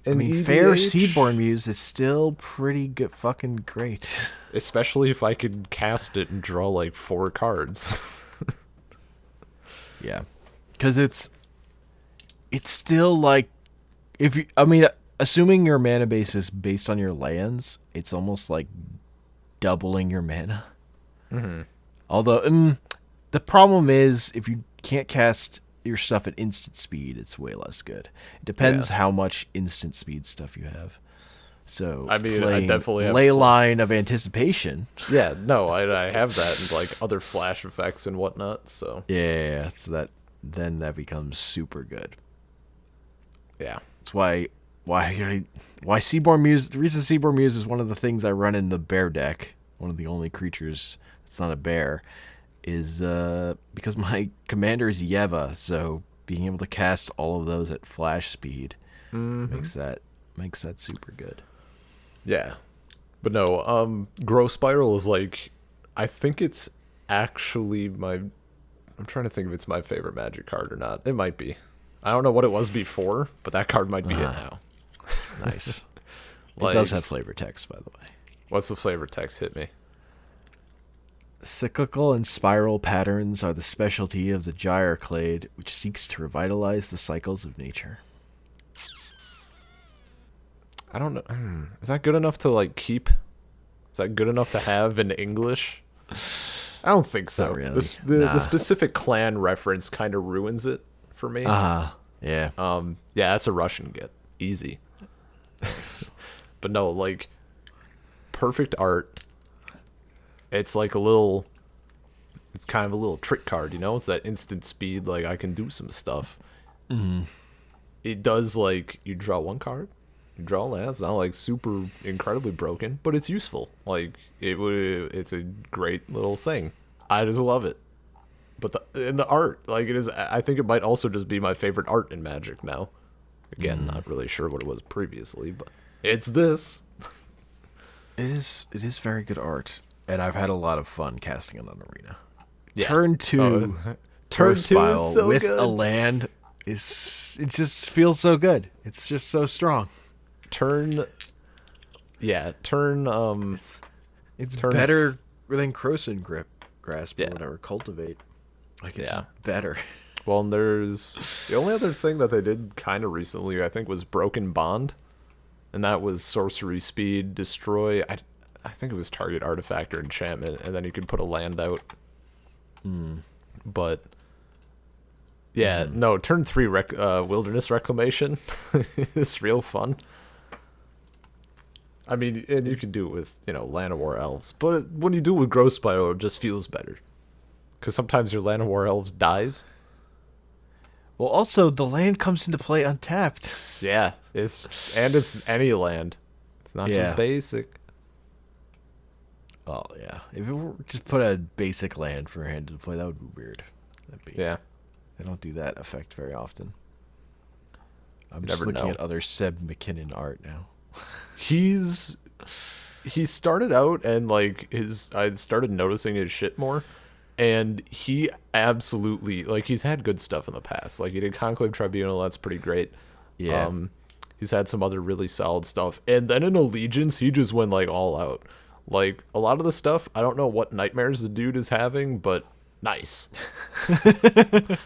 I mean, EDH, Fair Seedborn Muse is still pretty good, fucking great. especially if I could cast it and draw like 4 cards. Yeah, because it's still like if you. I mean, assuming your mana base is based on your lands, it's almost like doubling your mana. Although the problem is if you can't cast your stuff at instant speed, it's way less good. It depends how much instant speed stuff you have. So I mean, I definitely have Ley Line of Anticipation. Yeah, no, I have that and like other flash effects and whatnot. So Yeah, so that becomes super good. yeah, That's why Seaborn Muse. The reason Seaborn Muse is one of the things I run in the bear deck. One of the only creatures that's not a bear is because my commander is Yeva. So being able to cast all of those at flash speed makes that super good. yeah, but no, Grow Spiral is like, I think it's actually my. I'm trying to think if it's my favorite Magic card or not. It might be. I don't know what it was before, but that card might be it now. Nice. Like, it does have flavor text, by the way. What's the flavor text? Hit me. Cyclical and spiral patterns are the specialty of the Gyroclade, which seeks to revitalize the cycles of nature. I don't know. Is that good enough to like keep? Is that good enough to have in English? I don't think so. Not really. The specific clan reference kind of ruins it for me. Yeah. Yeah, that's a Russian get. Easy. But no, like, perfect art. It's like it's kind of a little trick card, you know? It's that instant speed, like, I can do some stuff. It does, like, you draw 1 card, you draw a land. It's not, like, super incredibly broken, but it's useful. Like, it's a great little thing. I just love it. But the art, like, it is, I think it might also just be my favorite art in Magic now. Again, not really sure what it was previously, but it's this. It is very good art, and I've had a lot of fun casting it on Arena. Yeah. Turn 2, Turn 2 is so with good. a land it just feels so good. It's just so strong. Turn. It's Turn better than Croson Grasp or Yeah. whatever. Cultivate. Like it's Yeah. better. Well, and there's the only other thing that they did kind of recently, I think, was Broken Bond, and that was sorcery speed, destroy. I think it was target artifact or enchantment, and then you could put a land out. But yeah, no, turn 3 Wilderness Reclamation is real fun. I mean, and you can do it with Land of War Elves, but when you do it with Growth Spiral, it just feels better. Because sometimes your Land of War Elves dies. Well, also the land comes into play untapped. Yeah, it's any land. It's not Yeah. just basic. Oh yeah, if it were just put a basic land for a hand to play, that would be weird. Yeah, They don't do that effect very often. I'm You just never looking know. at other Seb McKinnon art now. he started out and like I started noticing his shit more, and he absolutely he's had good stuff in the past. Like he did Conclave Tribunal, that's pretty great. Yeah. He's had some other really solid stuff, and then in Allegiance he just went like all out. Like a lot of the stuff, I don't know what nightmares the dude is having, but nice.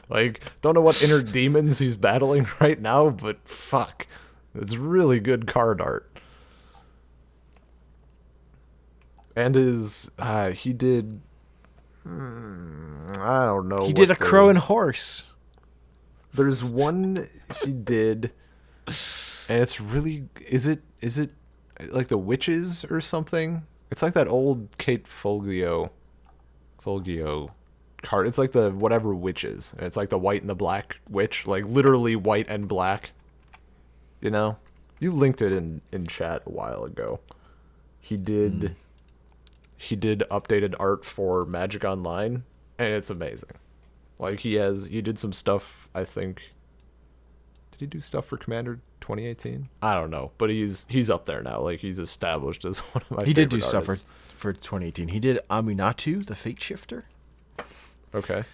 Like don't know what inner demons he's battling right now, but fuck, it's really good card art. And he did I don't know. He did a crow and horse. There's one he did, and it's really is it like the witches or something? It's like that old Kate Fulgio card. It's like the whatever witches. It's like the white and the black witch, like literally white and black. You know, you linked it in chat a while ago. he did updated art for Magic Online, and it's amazing. Like he did some stuff, I think. Did he do stuff for Commander 2018? I don't know, but he's up there now. Like he's established as one of my He favorite did do stuff artists. for 2018. He did Aminatu, the Fate Shifter, Okay.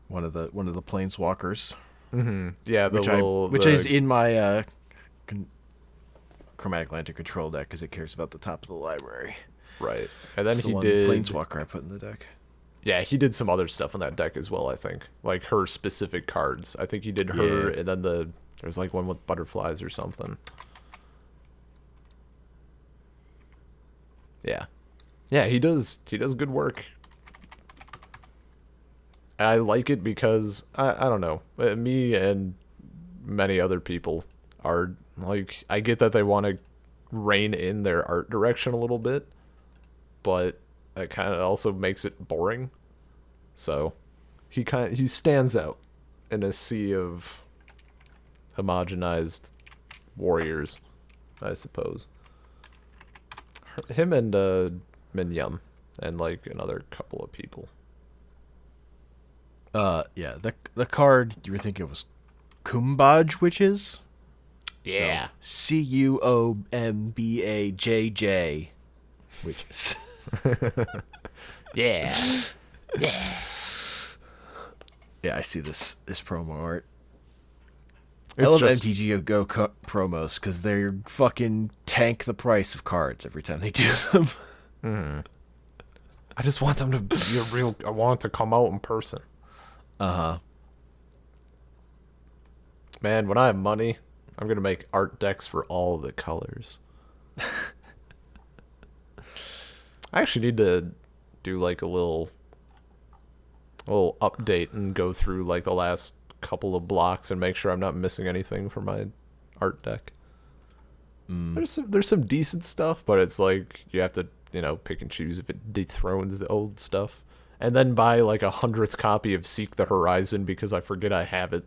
one of the planeswalkers, Yeah, which is in my Chromatic Lantern control deck because it cares about the top of the library. right. And then It's the he one did planeswalker I put in the deck. Yeah, he did some other stuff on that deck as well, I think. Like her specific cards. I think he did her Yeah. and then there's like one with butterflies or something. Yeah. Yeah, he does good work. I like it because I don't know. Me and many other people are like, I get that they want to rein in their art direction a little bit, but it kind of also makes it boring. So he stands out in a sea of homogenized warriors, I suppose. Him and Minyam and like another couple of people. Yeah, the card you were thinking was Kumbaj Witches. Yeah. Cuombajj Witches. Yeah. Yeah, I see this promo art. I It's love just MTGO Go promos because they fucking tank the price of cards every time they do them. I just want them to be a real I want it to come out in person. Uh-huh. Man, when I have money, I'm going to make art decks for all the colors. I actually need to do like a little update and go through like the last couple of blocks and make sure I'm not missing anything for my art deck. There's some decent stuff, but it's like you have to, pick and choose if it dethrones the old stuff. And then buy like 100th copy of Seek the Horizon because I forget I have it.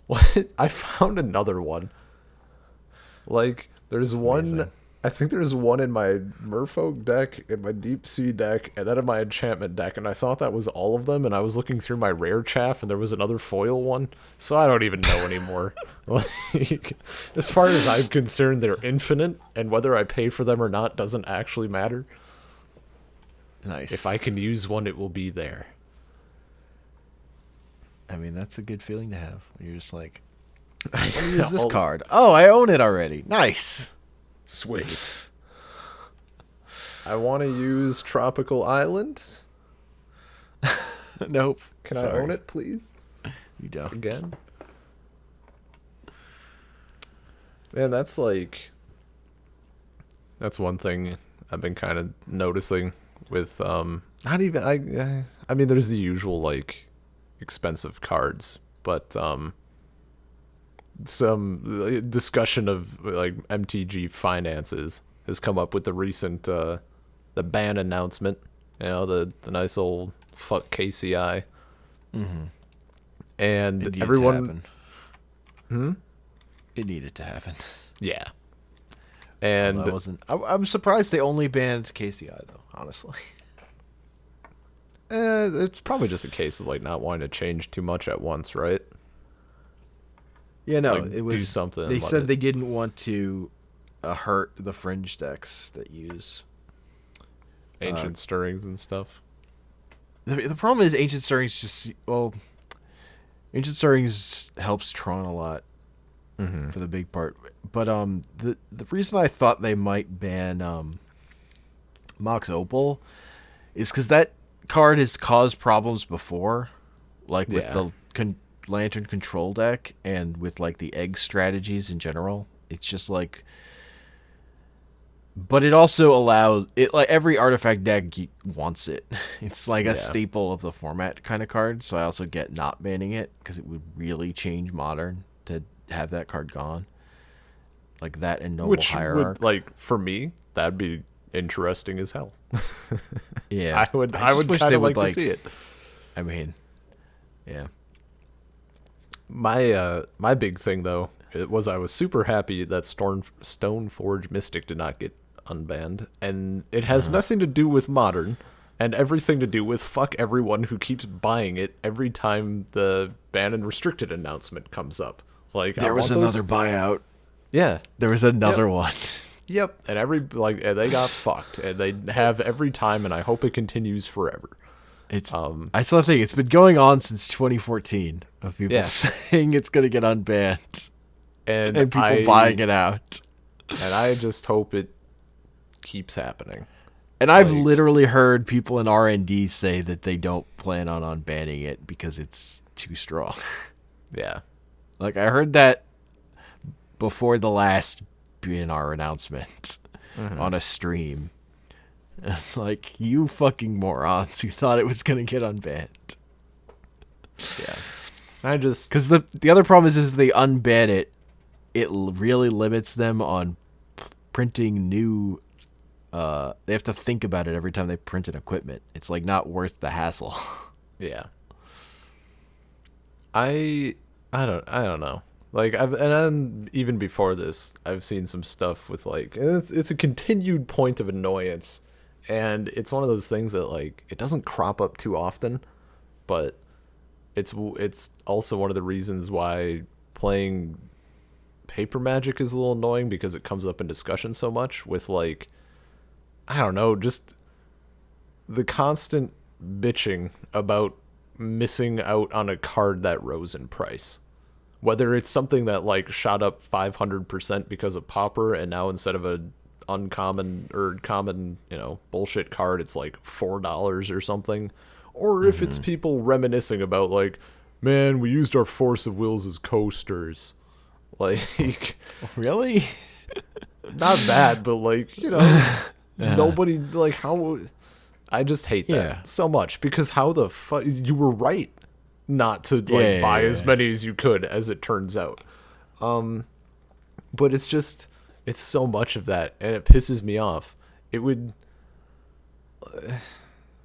What? I found another one. Like, there's one. Amazing. I think there's one in my Merfolk deck, in my Deep Sea deck, and then in my Enchantment deck, and I thought that was all of them, and I was looking through my rare chaff, and there was another foil one, so I don't even know anymore. Like, as far as I'm concerned, they're infinite, and whether I pay for them or not doesn't actually matter. Nice. If I can use one, it will be there. I mean, that's a good feeling to have. You're just like, let me use this All- card. Oh, I own it already. Nice. Sweet. I want to use Tropical Island. Nope. Can Sorry. I own it, please? You don't. Again? Man, that's one thing I've been kind of noticing with not even I mean there's the usual like expensive cards, but some discussion of like MTG finances has come up with the recent the ban announcement, the nice old fuck KCI. And It needed everyone to happen. It needed to happen. yeah. And I wasn't. I'm surprised they only banned KCI though. Honestly. it's probably just a case of like not wanting to change too much at once, right? Yeah, no. Like, it was do something. They let said it- they didn't want to hurt the fringe decks that use. ancient stirrings and stuff. The problem is Ancient Stirrings Ancient Stirrings helps Tron a lot for the big part. But the reason I thought they might ban Mox Opal is because that card has caused problems before, like with Yeah. the Lantern control deck and with like the egg strategies in general. It's just like. But it also allows it like every artifact deck wants it. It's like Yeah. a staple of the format kind of card. So I also get not banning it because it would really change Modern to have that card gone. Like that and Noble Which Hierarch. would like for me, that'd be interesting as hell. Yeah, I would just wish kind they of would, like to see it. I mean, yeah. My big thing though it was I was super happy that Stoneforge Mystic did not get unbanned, and it has nothing to do with modern, and everything to do with fuck everyone who keeps buying it every time the ban and restricted announcement comes up. Like There was another buyout. Yeah. There was another Yep. one. Yep. And and they got fucked, and they have every time, and I hope it continues forever. It's I still think it's been going on since 2014 of people Yeah. saying it's gonna get unbanned And and people buying it out. And I just hope it keeps happening. And I've Like- literally heard people in R&D say that they don't plan on unbanning it because it's too strong. Yeah. Like I heard that before the last BNR announcement on a stream. It's like, you fucking morons who thought it was gonna get unbanned. Yeah. I just Because the other problem is if they unban it, it really limits them on printing new. They have to think about it every time they print an equipment. It's like not worth the hassle. yeah. I don't know. Like and then even before this, I've seen some stuff with like it's a continued point of annoyance, and it's one of those things that like it doesn't crop up too often, but it's also one of the reasons why playing Paper Magic is a little annoying, because it comes up in discussion so much with like I don't know, just the constant bitching about missing out on a card that rose in price. Whether it's something that like shot up 500% because of Pauper, and now instead of a uncommon or common, bullshit card, it's like $4 or something. Or if it's people reminiscing about like, man, we used our Force of Wills as coasters. Like, Really? not bad, but like, nobody, like, how. I just hate that Yeah. so much, because how the fuck. You were right not to like Yeah, buy yeah, as yeah. many as you could, as it turns out. But it's so much of that, and it pisses me off. It would.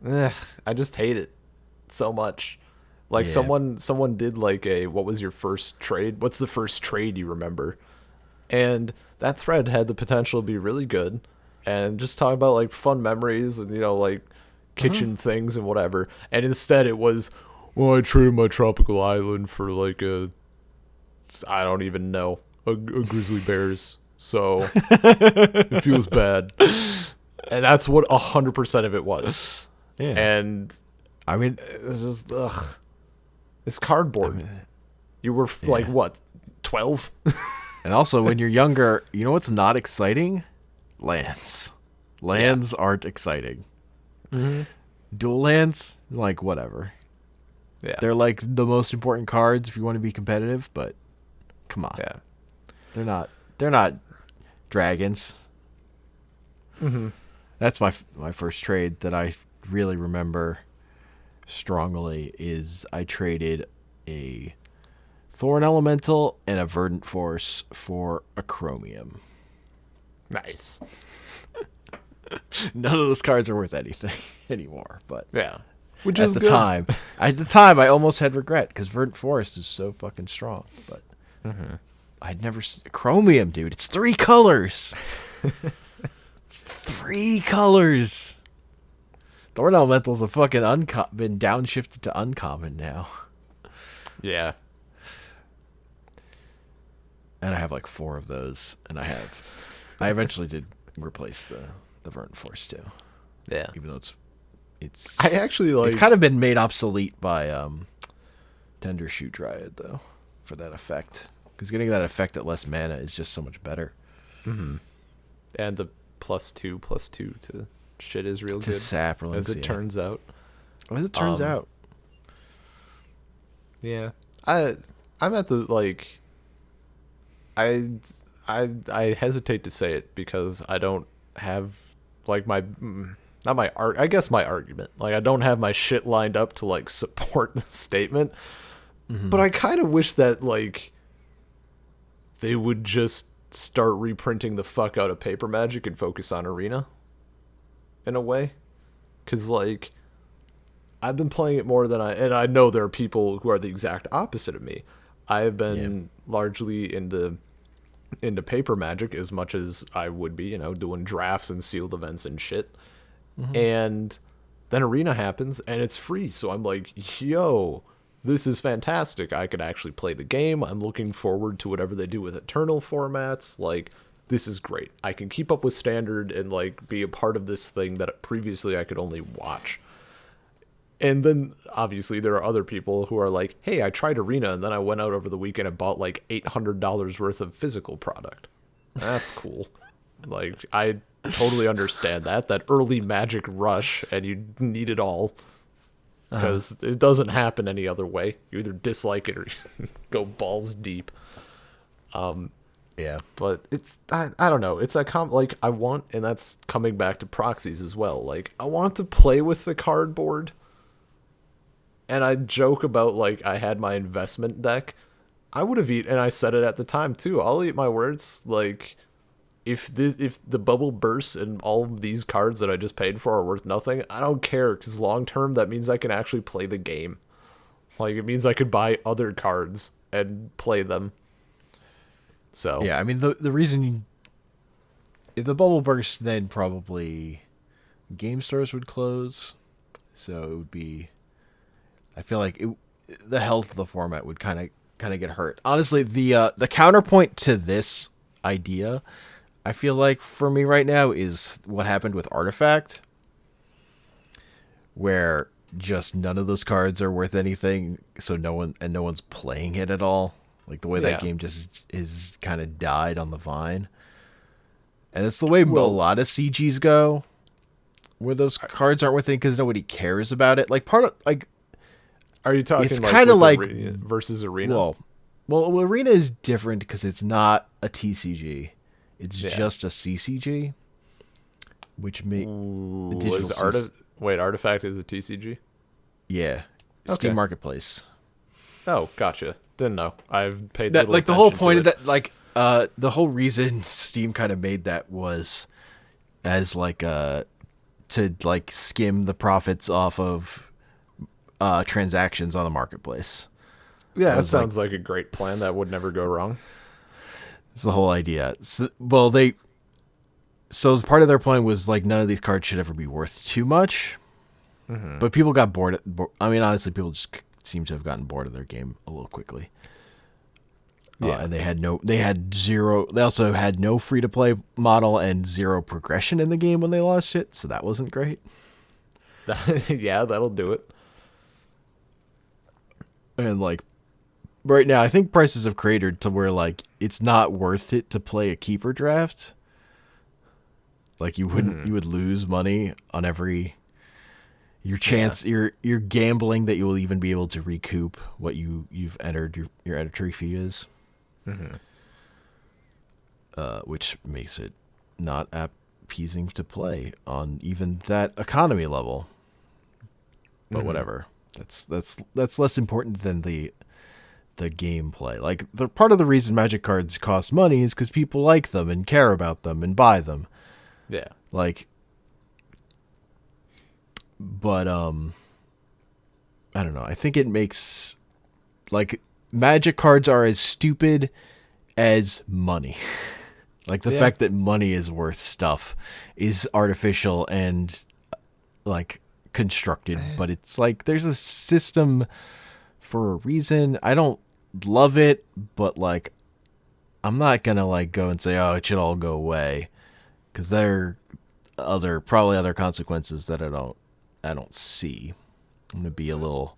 I just hate it so much. Like Yeah. someone did like what was your first trade? What's the first trade you remember? And that thread had the potential to be really good, and just talk about like fun memories and like kitchen things and whatever. And instead it was, well, I traded my tropical island for like I don't even know, a grizzly bears. So it feels bad. And that's what 100% of it was. Yeah. And I mean, it's just it's cardboard. You were like what, 12? and also when you're younger, you know what's not exciting? Lands. Lands aren't exciting. Dual lands, like whatever. Yeah. They're like the most important cards if you want to be competitive, but come on. Yeah. They're not dragons. That's my first trade that I really remember strongly. Is I traded a Thorn Elemental and a Verdant Force for a Chromium. Nice. None of those cards are worth anything anymore, but Yeah. Which at is the good. time, I almost had regret because Verdant Forest is so fucking strong. But I'd never Chromium, dude. It's 3 colors. It's 3 colors. Thorn Elemental's a fucking been downshifted to uncommon now, Yeah. and I have like 4 of those. And I eventually did replace the Verdant Forest too, Yeah. even though it's I actually like. it's kind of been made obsolete by Tender Shoot Dryad though, for that effect. Because getting that effect at less mana is just so much better. And the +2/+2 to shit is real To good. saplings, As it yeah. turns out. As it turns out. Yeah. I'm at the like. I hesitate to say it because I don't have like my not my art. I guess my argument. Like I don't have my shit lined up to like support the statement. But I kind of wish that like they would just start reprinting the fuck out of Paper Magic and focus on Arena. In a way, because like I've been playing it more than and I know there are people who are the exact opposite of me. I've Yeah. been largely into paper Magic as much as I would be, doing drafts and sealed events and shit. And then Arena happens and it's free, so I'm like, yo, this is fantastic. I could actually play the game. I'm looking forward to whatever they do with Eternal formats. Like, this is great. I can keep up with Standard and like be a part of this thing that previously I could only watch. And then obviously there are other people who are like, hey, I tried Arena and then I went out over the weekend and bought like $800 worth of physical product. That's cool. Like, I totally understand that early Magic rush, and you need it all because it doesn't happen any other way. You either dislike it or go balls deep. Yeah. But I don't know. It's that like I want, and that's coming back to proxies as well. Like, I want to play with the cardboard. And I joke about like I had my investment deck. I would have eaten, and I said it at the time too. I'll eat my words. Like, if the bubble bursts and all of these cards that I just paid for are worth nothing, I don't care, because long term that means I can actually play the game. Like, it means I could buy other cards and play them. So Yeah, I mean the reason if the bubble burst, then probably game stores would close. So it would be. I feel like the health of the format would kind of get hurt. Honestly, the counterpoint to this idea, I feel like for me right now, is what happened with Artifact, where just none of those cards are worth anything, so no one's playing it at all. Like, the way that yeah. game just is kind of died on the vine, and it's the way a Well, lot of CGs go, where those cards aren't worth it because nobody cares about it. Like, part of like are you talking it's like kind of with like Arena versus Arena? well, Arena is different because it's not a TCG. It's Yeah. just a CCG, which make Ooh, a digital was Artifact is a TCG? yeah, Okay. Steam Marketplace. Oh, gotcha. Didn't know. I've paid That little like the whole attention to point of it. that, like the whole reason Steam kind of made that was as like to like skim the profits off of transactions on the marketplace. Yeah, that was like sounds like a great plan. That would never go wrong. it's the whole idea. So part of their plan was like none of these cards should ever be worth too much. But people got bored. I mean, honestly, people just seem to have gotten bored of their game a little quickly. Yeah. And they had zero. They also had no free to play model and zero progression in the game when they launched it. So that wasn't great. Yeah, that'll do it. And like right now, I think prices have cratered to where like it's not worth it to play a keeper draft. Like you would lose money on every your chance. You're gambling that you will even be able to recoup what you've entered your entry fee is. Which makes it not appeasing to play on even that economy level. But whatever. That's less important than the gameplay. Like, the part of the reason Magic cards cost money is because people like them and care about them and buy them. Yeah. Like, but I don't know. I think it makes like Magic cards are as stupid as money. Like the fact that money is worth stuff is artificial and like constructed, but it's like there's a system for a reason. I don't love it, but like I'm not gonna like go and say, oh, it should all go away, because there are probably other consequences that I don't see. I'm gonna be a little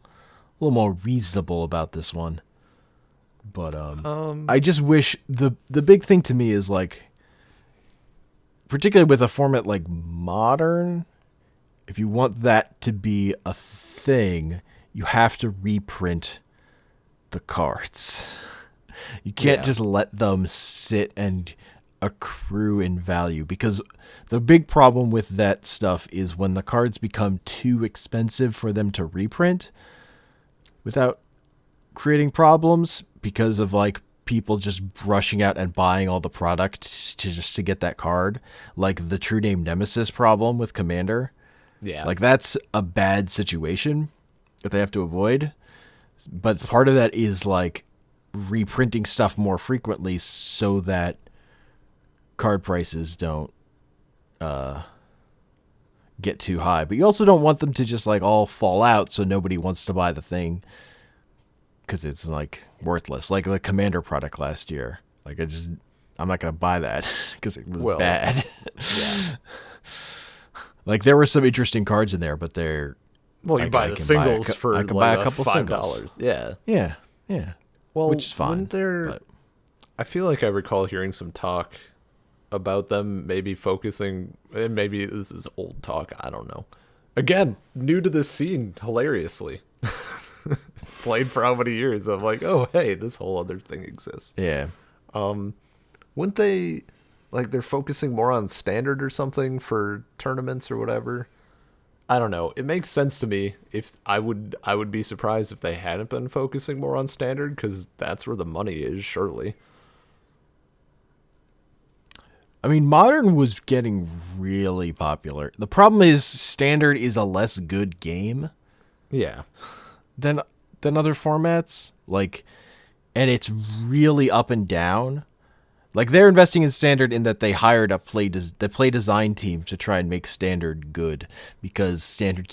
more reasonable about this one. But I just wish the big thing to me is like, particularly with a format like Modern, if you want that to be a thing, you have to reprint the cards. You can't just let them sit and accrue in value, because the big problem with that stuff is when the cards become too expensive for them to reprint without creating problems because of like people just rushing out and buying all the product to get that card, like the True Name Nemesis problem with Commander. Yeah. Like, that's a bad situation that they have to avoid. But part of that is like reprinting stuff more frequently so that card prices don't get too high. But you also don't want them to just like all fall out so nobody wants to buy the thing because it's like worthless. Like the Commander product last year. Like I'm not gonna buy that because it was bad. Yeah. Like there were some interesting cards in there, but they're Well, you buy the singles for I can like buy a couple $5. Yeah. Yeah. Well, which is fine. But I feel like I recall hearing some talk about them maybe focusing, and maybe this is old talk, I don't know. Again, new to this scene, hilariously. Played for how many years? I'm like, oh, hey, this whole other thing exists. Yeah. Wouldn't they, like, they're focusing more on standard or something for tournaments or whatever? I don't know. It makes sense to me. If I would be surprised if they hadn't been focusing more on standard, because that's where the money is, surely. I mean, Modern was getting really popular. The problem is Standard is a less good game Yeah. than other formats. Like, and it's really up and down. Like they're investing in Standard in that they hired a play design team to try and make Standard good because Standard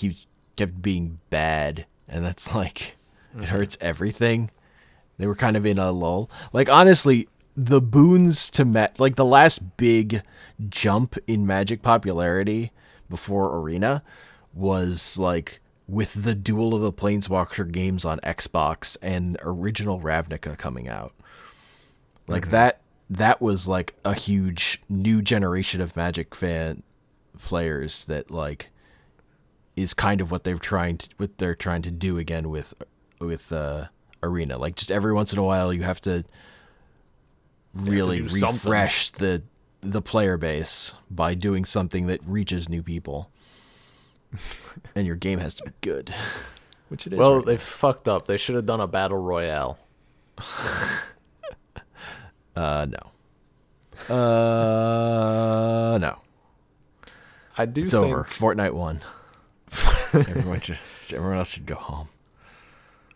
kept being bad, and that's like it hurts everything. They were kind of in a lull. Like honestly, the boons to like the last big jump in Magic popularity before Arena was like with the Duel of the Planeswalker games on Xbox and original Ravnica coming out. Like that was like a huge new generation of Magic fan players that like is kind of what they're trying to do again with Arena. Like just every once in a while you have to really refresh the player base by doing something that reaches new people. And your game has to be good. Which it is. Well, they fucked up. They should have done a battle royale. No. No. It's over. Fortnite won. Everyone else should go home.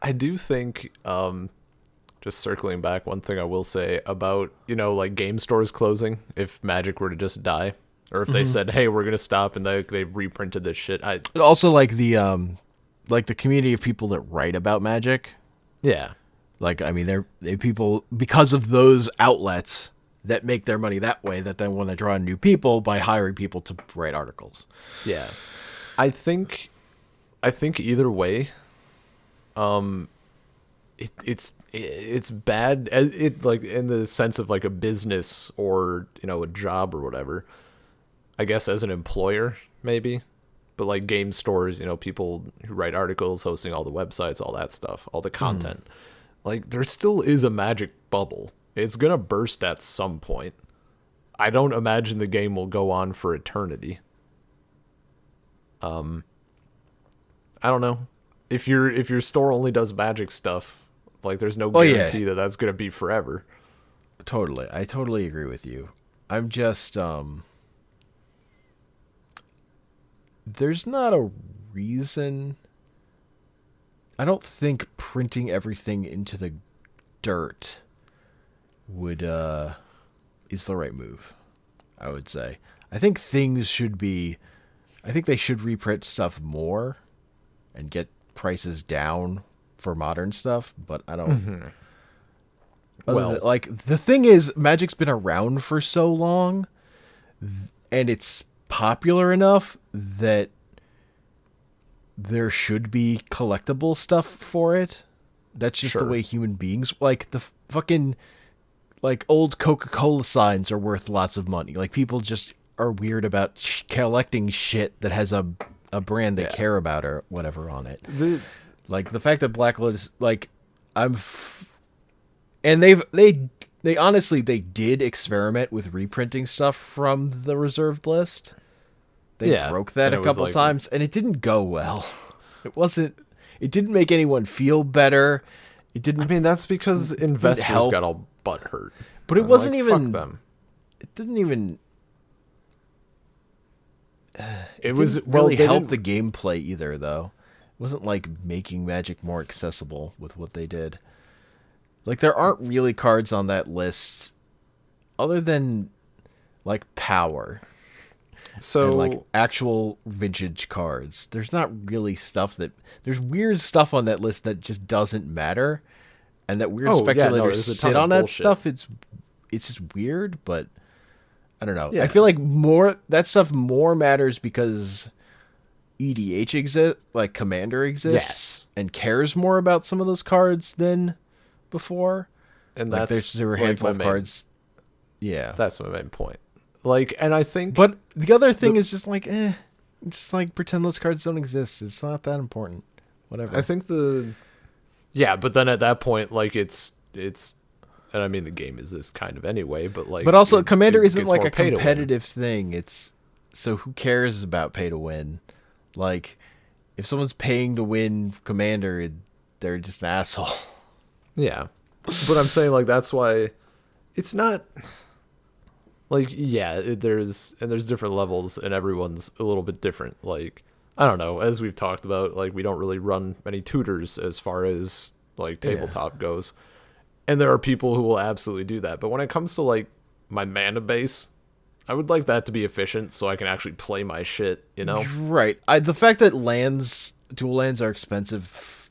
I do think, just circling back, one thing I will say about, like game stores closing, if Magic were to just die, or if they said, hey, we're going to stop, and they reprinted this shit. But also like the community of people that write about Magic. Yeah. Like, I mean, they people, because of those outlets that make their money that way, that then want to draw in new people by hiring people to write articles. Yeah. I think either way, it's bad. It like in the sense of like a business or, a job or whatever. I guess as an employer, maybe. But like game stores, people who write articles, hosting all the websites, all that stuff, all the content. Like, there still is a Magic bubble. It's going to burst at some point. I don't imagine the game will go on for eternity. I don't know. If your store only does Magic stuff, like, there's no guarantee that that's going to be forever. Totally. I totally agree with you. I'm just, there's not a reason. I don't think printing everything into the dirt would is the right move. I would say. I think they should reprint stuff more and get prices down for modern stuff, but I don't Well, like the thing is Magic's been around for so long and it's popular enough that there should be collectible stuff for it. That's just the way human beings, like the fucking like old Coca-Cola signs are worth lots of money. Like people just are weird about collecting shit that has a brand they care about or whatever on it. Like the fact that Black Lotus, like and they honestly did experiment with reprinting stuff from the reserved list. They broke that a couple times, and it didn't go well. It didn't make anyone feel better. It didn't. I mean, that's because investors got all butthurt. But it wasn't even. Fuck them. It didn't even. It was really help the gameplay either, though. It wasn't like making Magic more accessible with what they did. Like there aren't really cards on that list other than like power and like So, actual vintage cards. There's not really stuff that there's weird stuff on that list that just doesn't matter, and that weird oh yeah, no, speculators there's a ton sit of on that bullshit. stuff. It's just weird, but I don't know. I Yeah. feel like more that stuff more matters because EDH exists, like Commander exists, Yes. and cares more about some of those cards than before. And Like that's there were a like handful my of main cards. Yeah. that's my main point. Like, and I think But the other thing the is just like, just like pretend those cards don't exist. It's not that important. I Whatever. think the yeah, but then at that point, like and I mean the game is this kind of anyway, but like But also, Commander it isn't gets like more a pay to win. competitive thing. It's so who cares about pay to win? Like, if someone's paying to win Commander, they're just an asshole. Yeah, but I'm saying like that's why it's not like yeah, there's different levels and everyone's a little bit different. Like I don't know, as we've talked about, like we don't really run many tutors as far as like Yeah. tabletop goes. And there are people who will absolutely do that. But when it comes to like my mana base, I would like that to be efficient so I can actually play my shit, you know? Right. The fact that dual lands are expensive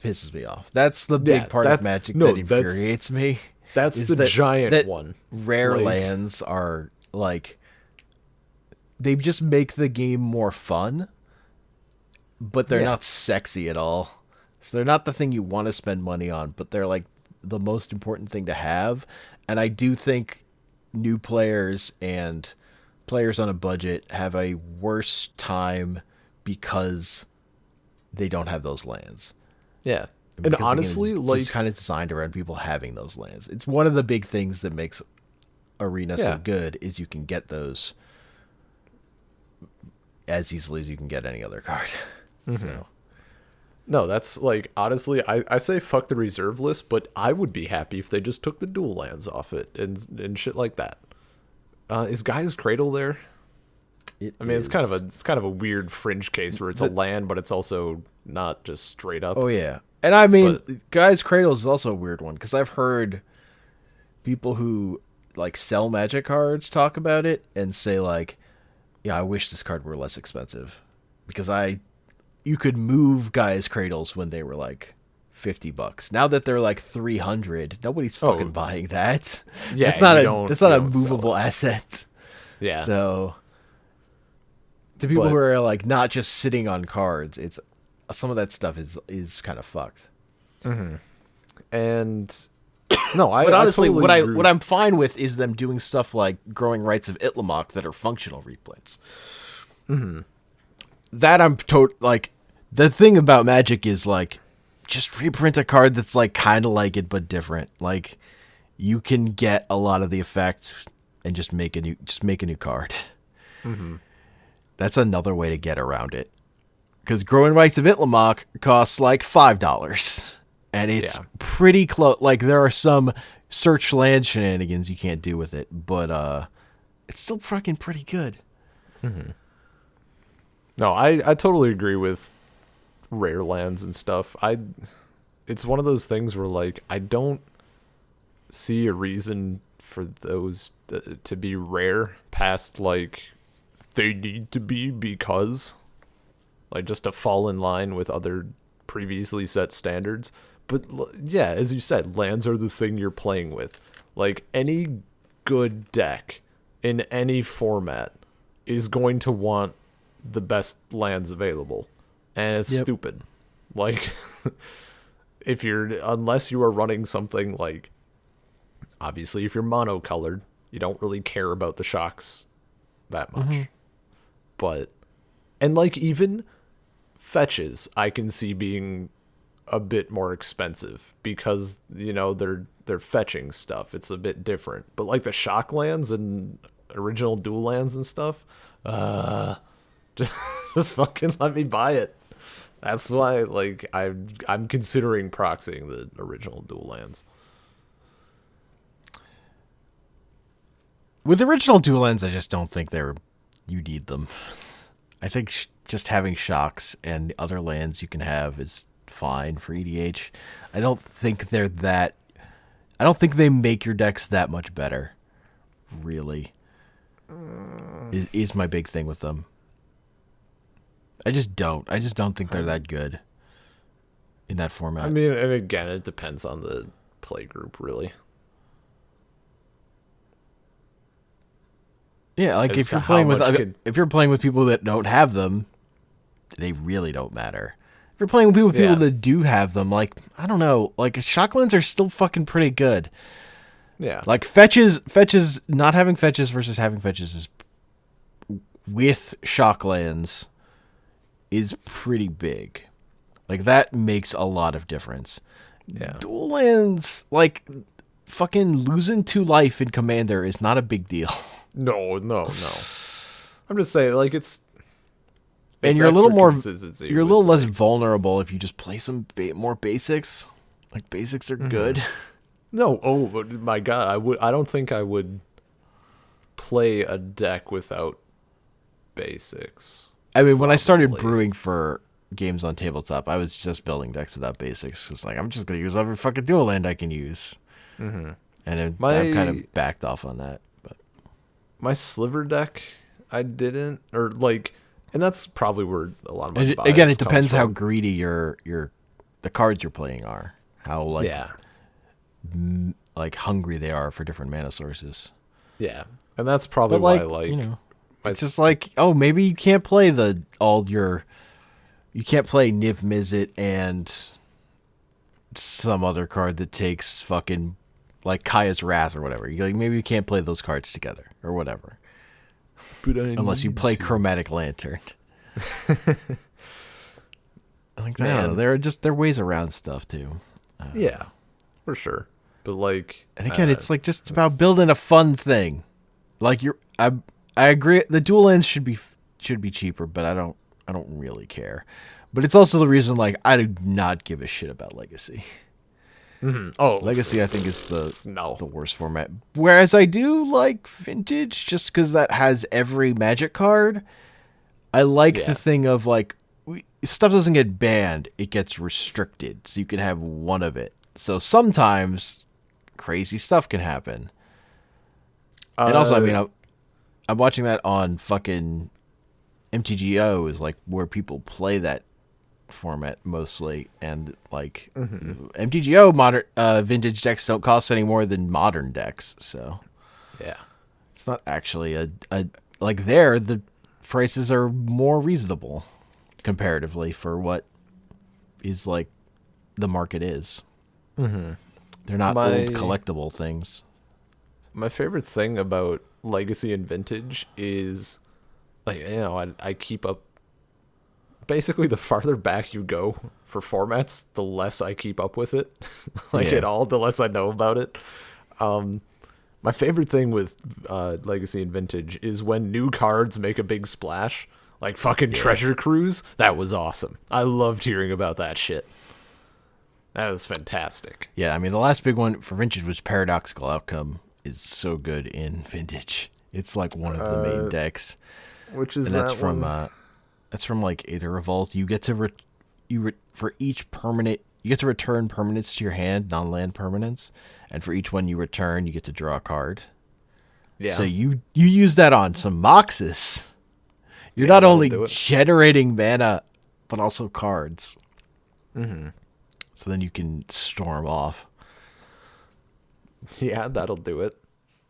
pisses me off. That's the Yeah, big part of Magic no, that infuriates me. that's Is the that giant that one. rare Like, lands are like they just make the game more fun, but they're yeah. not sexy at all. So they're not the thing you want to spend money on, but they're like the most important thing to have. And I do think new players and players on a budget have a worse time because they don't have those lands. Yeah. And Because honestly, again, like it's kind of designed around people having those lands. It's one of the big things that makes Arena yeah. so good is you can get those as easily as you can get any other card. So No, that's like honestly, I say fuck the reserve list, but I would be happy if they just took the dual lands off it and shit like that. Is Gaia's Cradle there? I mean, it's kind of a weird fringe case where it's a land, but it's also not just straight up. Oh yeah, and I mean, But Guy's Cradle is also a weird one because I've heard people who like sell Magic cards talk about it and say like, "Yeah, I wish this card were less expensive," because you could move Guy's Cradles when they were like $50. Now that they're like 300, nobody's fucking buying that. Yeah, that's not you a don't- that's not you a don't sell movable it. asset. yeah, So to people But- who are like not just sitting on cards, it's some of that stuff is kind of fucked. and no, But honestly, I totally what agree. I'm fine with is them doing stuff like growing rights of Itlamok that are functional reprints. That I'm like the thing about Magic is like just reprint a card that's like kind of like it but different. Like you can get a lot of the effects and just make a new card. That's another way to get around it. Because growing rights of Itlamok costs like $5. And it's Yeah. pretty close. Like, there are some search land shenanigans you can't do with it. But it's still fucking pretty good. No, I totally agree with rare lands and stuff. It's one of those things where like I don't see a reason for those to be rare past like they need to be because like just to fall in line with other previously set standards. But yeah, as you said, lands are the thing you're playing with. Like any good deck in any format is going to want the best lands available. And it's Yep. stupid. Like unless you are running something like obviously if you're monocolored, you don't really care about the shocks that much. But and like even fetches I can see being a bit more expensive because they're fetching stuff. It's a bit different. But like the shock lands and original dual lands and stuff, just fucking let me buy it. That's why like I'm considering proxying the original dual lands. With original dual lands, I just don't think you need them. I think just having shocks and other lands you can have is fine for EDH. I don't think they're that I don't think they make your decks that much better. Really, is my big thing with them. I just don't. I just don't think they're that good in that I format. mean, and again, it depends on the play group, really, Yeah, like as to how much could. if you're playing with people that don't have them, they really don't matter. If you're playing with people Yeah, that do have them, like I don't know, like shocklands are still fucking pretty good. yeah. Like not having fetches versus having fetches is with shocklands is pretty big. Like that makes a lot of difference. Yeah. Dual lands, like fucking losing 2 life in Commander is not a big deal. No, no, no. I'm just saying, like And it's you're a little extra more, consistency you're a with little less like vulnerable if you just play some more basics. Like basics are good. no. Oh but my god, I would. I don't think I would play a deck without basics. I mean, when I started Probably. brewing for games on tabletop, I was just building decks without basics. It's like I'm just gonna use every fucking dual land I can use, and then I've kind My of backed off on that. But my sliver deck, I didn't or like, and that's probably where a lot of my again, bias it depends comes how from. greedy the cards you're playing are, how Yeah, like hungry they are for different mana sources. yeah, and that's probably But why like like my it's just like maybe you can't play you can't play Niv Mizzet and some other card that takes fucking like Kaya's Wrath or whatever. Maybe you can't play those cards together or whatever. but I Unless you need play to. Chromatic Lantern. Like I don't know. Man. There are ways around stuff too. Yeah, for sure. But like, And again, it's like just about building a fun thing. Like I agree. The dual ends should be cheaper, but I don't really care. But it's also the reason like I do not give a shit about Legacy. oh, Legacy I think is no, the worst format. Whereas I do like Vintage just because that has every Magic card. I like Yeah. the thing of like stuff doesn't get banned; it gets restricted, so you can have one of it. So sometimes crazy stuff can happen. And also, I mean, I'm watching that on fucking MTGO is like where people play that format mostly, and like MTGO modern vintage decks don't cost any more than modern decks, so yeah, it's not actually a like there the prices are more reasonable comparatively for what is like the market is. They're not My- old collectible things. my favorite thing about Legacy and Vintage is like I keep up. Basically, the farther back you go for formats, the less I keep up with it. Like Yeah. at all, the less I know about it. My favorite thing with Legacy and Vintage is when new cards make a big splash, like fucking Treasure Cruise. That was awesome. I loved hearing about that shit. That was fantastic. Yeah, I mean the last big one for Vintage was Paradoxical Outcome. Is so good in Vintage. It's like one of the main decks. Which is And that's that from one? that's from like Aether Revolt. You get to for each permanent you get to return permanents to your hand, non-land permanents, and for each one you return, you get to draw a card. Yeah. So you use that on some Moxes. You're Yeah, not that'll only do it. generating mana, but also cards. So then you can storm off. Yeah, that'll do it.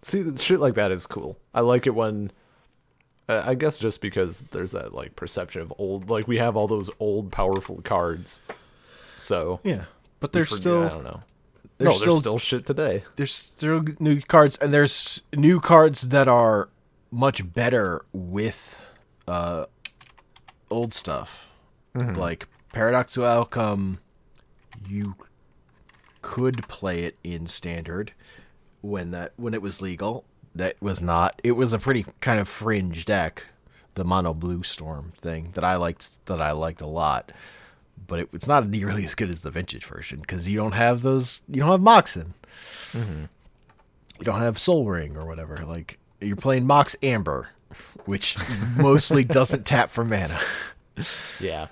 See, shit like that is cool. I like it when, I guess just because there's that like perception of old, like we have all those old powerful cards. So Yeah, but we there's forget- still I don't know. There's still shit today. there's still new cards, and there's new cards that are much better with old stuff. Like Paradoxical Outcome, you could play it in standard when it was legal. That was not. It was a pretty kind of fringe deck, the mono blue storm thing that I liked a lot. But it's not nearly as good as the vintage version because you don't have those. You don't have Moxen. You don't have Soul Ring or whatever. Like you're playing Mox Amber, which mostly doesn't tap for mana. Yeah.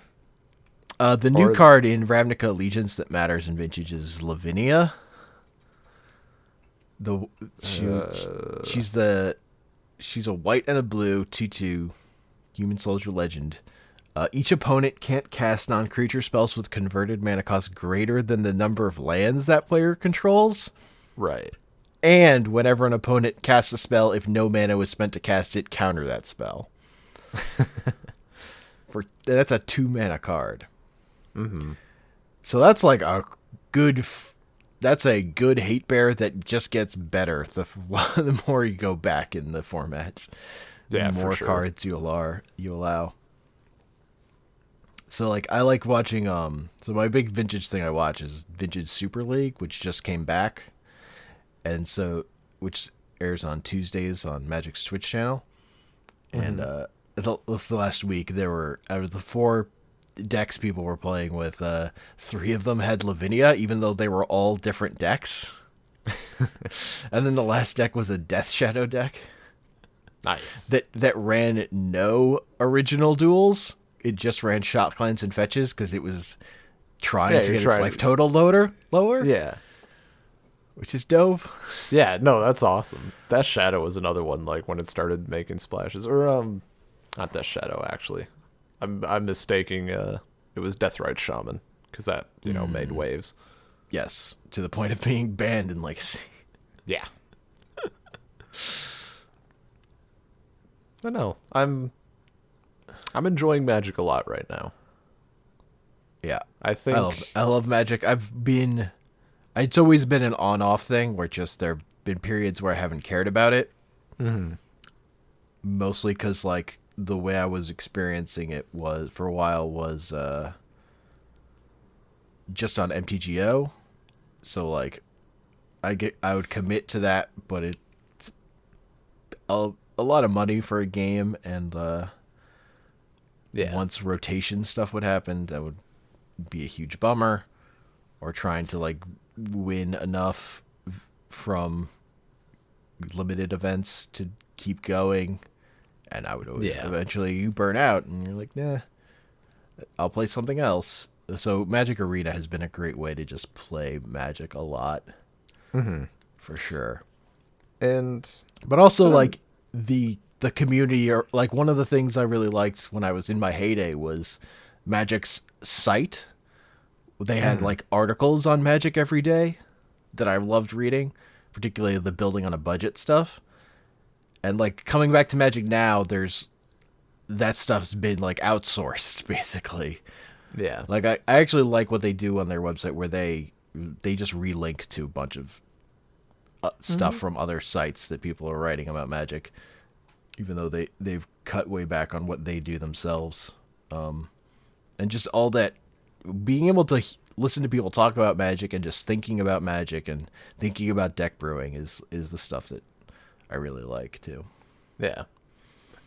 The new Or- card in Ravnica Allegiance that matters in vintage is Lavinia. The she, she's the she's a white and a blue 2/2 human soldier legend. Each opponent can't cast non-creature spells with converted mana cost greater than the number of lands that player controls. Right. And whenever an opponent casts a spell, if no mana was spent to cast it, counter that spell. That's a 2 mana card. Mm-hmm. So that's like a good. That's a good hate bear that just gets better the more you go back in the formats. Yeah, The more for sure. cards you allow. So like I like watching. So my big vintage thing I watch is Vintage Super League, which just came back, and so which airs on Tuesdays on Magic's Twitch channel. And this the last week there were out of the 4 decks people were playing with, 3 of them had Lavinia, even though they were all different decks. And then the last deck was a Death Shadow deck Nice. that ran no original duels. It just ran shot clans and fetches because it was trying to get its life total lower. Yeah. Which is dope. Yeah, no, that's awesome. Death Shadow was another one, like when it started making splashes. Or not Death Shadow actually. I'm mistaking it was Deathrite Shaman, because that, made waves. Yes, to the point of being banned in Legacy. Yeah. But no, I'm enjoying Magic a lot right now. Yeah. I think I love Magic. It's always been an on-off thing where just there have been periods where I haven't cared about it. Mm-hmm. Mostly because, like, the way I was experiencing it was, for a while, was just on MTGO. So, like, I would commit to that, but it's a lot of money for a game, and yeah. once rotation stuff would happen, that would be a huge bummer. Or trying to, like, win enough from limited events to keep going, and I would always eventually you burn out and you're like, nah, I'll play something else. So Magic Arena has been a great way to just play Magic a lot. For sure. But also like the community, or like one of the things I really liked when I was in my heyday was Magic's site. They had like articles on Magic every day that I loved reading, particularly the building on a budget stuff. And like coming back to Magic now, that stuff's been like outsourced basically. Yeah. Like I actually like what they do on their website, where they just relink to a bunch of stuff from other sites that people are writing about Magic, even though they've cut way back on what they do themselves. And just all that, being able to listen to people talk about Magic and just thinking about Magic and thinking about deck brewing is the stuff that I really like too. Yeah.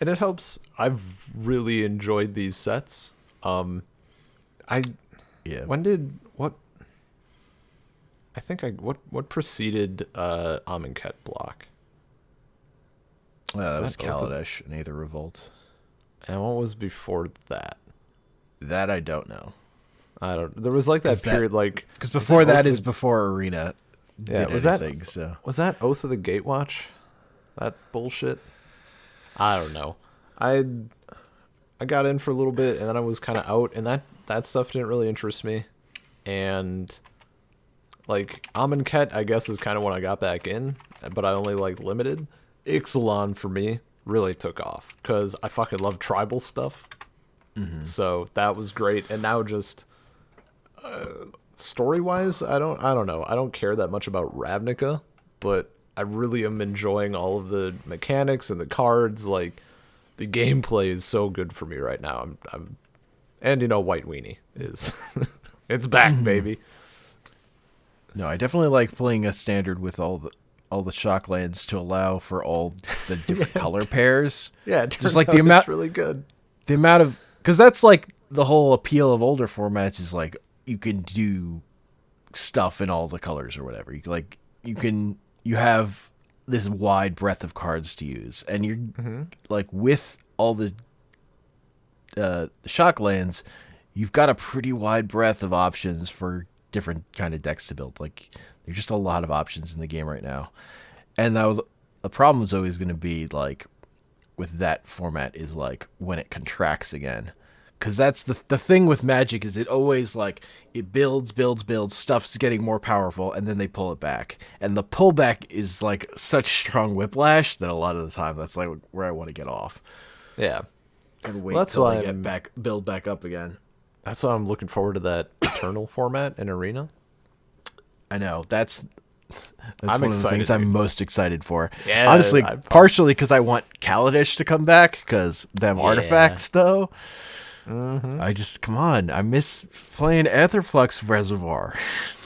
And it helps. I've really enjoyed these sets. When did what preceded Amonkhet block? That was Kaladesh and Aether Revolt. And what was before that? That I don't know. There was like that period, like, because before that is before Arena. Yeah, was anything, that was that Oath of the Gatewatch? That bullshit. I don't know. I got in for a little bit and then I was kind of out, and that stuff didn't really interest me. And like Amonkhet, I guess, is kind of when I got back in, but I only like limited. Ixalan for me really took off because I fucking love tribal stuff. So that was great. And now just story wise, I don't know. I don't care that much about Ravnica, but I really am enjoying all of the mechanics and the cards. Like, the gameplay is so good for me right now. And White Weenie is it's back, baby. No, I definitely like playing a standard with all the shock lands to allow for all the different color pairs. Yeah, it turns just like out the amount, it's really good. The amount of, because that's like the whole appeal of older formats is like you can do stuff in all the colors or whatever. You have this wide breadth of cards to use, and you're like with all the shock lands, you've got a pretty wide breadth of options for different kind of decks to build. Like, there's just a lot of options in the game right now, And that was, the problem is always going to be like with that format is like when it contracts again. Because that's the thing with Magic is it always like it builds, stuff's getting more powerful, and then they pull it back. And the pullback is like such strong whiplash that a lot of the time that's like where I want to get off Yeah. and wait Well, that's till why they get back build back up again. That's why I'm looking forward to that Eternal format in Arena. I know that's I'm one of the excited, things I'm dude. most excited for. Yeah, Honestly, I'm pumped. partially because I want Kaladesh to come back because them artifacts though. I just come on. I miss playing Aetherflux Reservoir,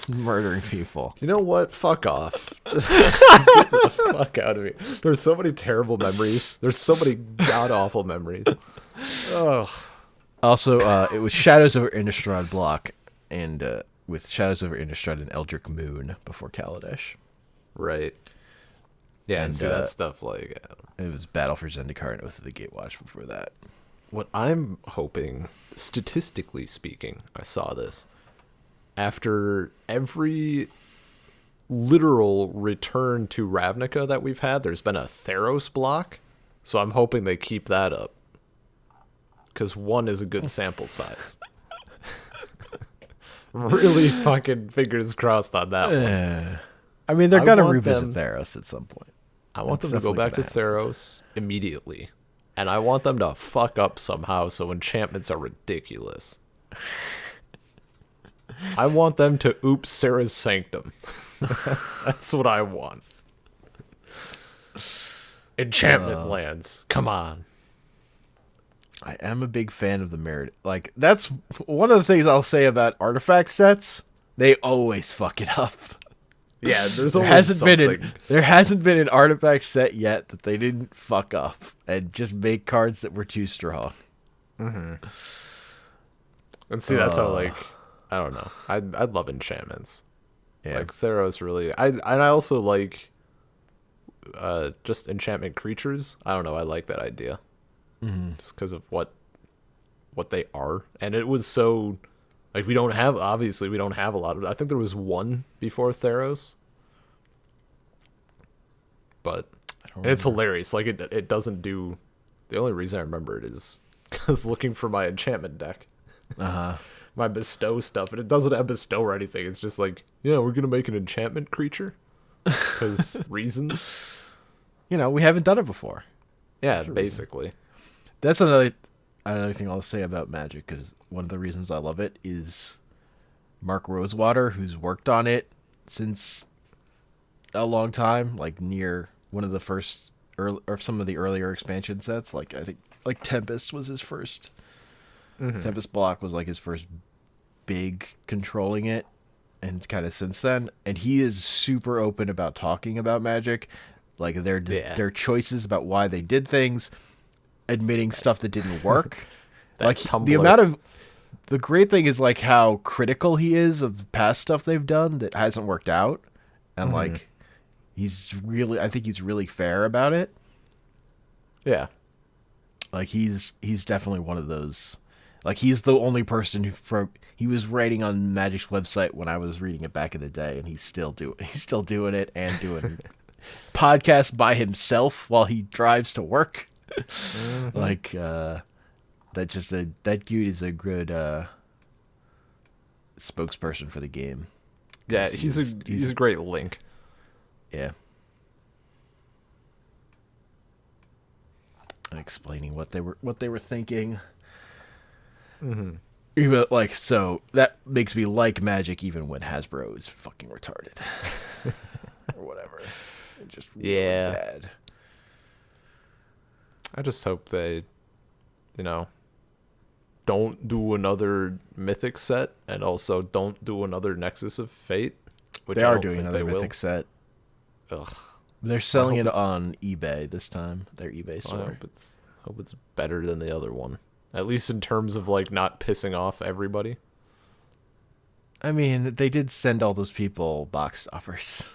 murdering people. You know what? Fuck off. Just get the fuck out of me. There's so many terrible memories. There's so many god awful memories. Oh, Also, it was Shadows over Innistrad block, and with Shadows over Innistrad and Eldritch Moon before Kaladesh. right. Yeah, and see that stuff like It was Battle for Zendikar and Oath of the Gatewatch before that. what I'm hoping, statistically speaking, I saw this. After every literal return to Ravnica that we've had, there's been a Theros block. So I'm hoping they keep that up. Because 1 is a good sample size. Really fucking fingers crossed on that one. I mean, they're I gonna want revisit them- Theros at some point. I want That's them to go back to definitely Theros immediately. And I want them to fuck up somehow so enchantments are ridiculous. I want them to oops Sarah's Sanctum. That's what I want. Enchantment lands. Come on. I am a big fan of the merit. Like that's one of the things I'll say about artifact sets. They always fuck it up. Yeah, there's There always hasn't been an artifact set yet that they didn't fuck up and just make cards that were too strong. And see, that's how like I don't know. I love enchantments. Yeah. Like Theros really. I also like just enchantment creatures. I don't know. I like that idea. Just because of what they are, and it was so like we don't have a lot of. I think there was one before Theros, but and it's hilarious. Like it doesn't do. The only reason I remember it is because looking for my enchantment deck. My bestow stuff, and it doesn't have bestow or anything. It's just like, yeah, we're gonna make an enchantment creature because reasons. You know, we haven't done it before. Yeah, basically. That's another thing I'll say about Magic, because one of the reasons I love it is Mark Rosewater, who's worked on it since a long time, like near one of the first or some of the earlier expansion sets. Like I think like Tempest was his first. Tempest block was like his first big controlling it, and kind of since then. And he is super open about talking about Magic, like their choices about why they did things, admitting stuff that didn't work. Like the amount of the great thing is like how critical he is of past stuff they've done that hasn't worked out, and like I think he's really fair about it. Yeah. Like he's definitely one of those. Like he's the only person he was writing on Magic's website when I was reading it back in the day, and he's still doing it and doing podcasts by himself while he drives to work. Like that dude is a good spokesperson for the game. Yeah, he's a great link. Yeah. Explaining what they were thinking. Even like so that makes me like Magic even when Hasbro is fucking retarded or whatever. It's just really bad. I just hope they, don't do another Mythic set, and also don't do another Nexus of Fate. Which They I are don't doing think another they Mythic will. set. Ugh. They're selling hope it it's- on eBay this time. Their eBay I store. hope it's better than the other one. At least in terms of like not pissing off everybody. I mean, they did send all those people box offers.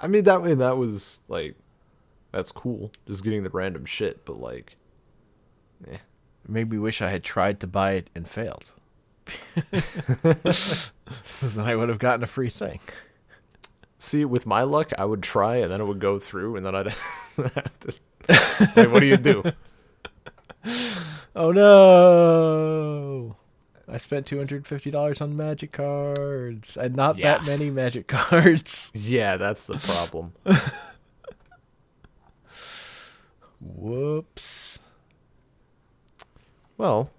I mean that was like that's cool. Just getting the random shit, but like Made me wish I had tried to buy it and failed. Because then I would have gotten a free thing. See, with my luck, I would try, and then it would go through, and then I'd have to. Like, what do you do? Oh no! I spent $250 on magic cards, and not Yeah. that many magic cards. Yeah, that's the problem. Whoops. Well,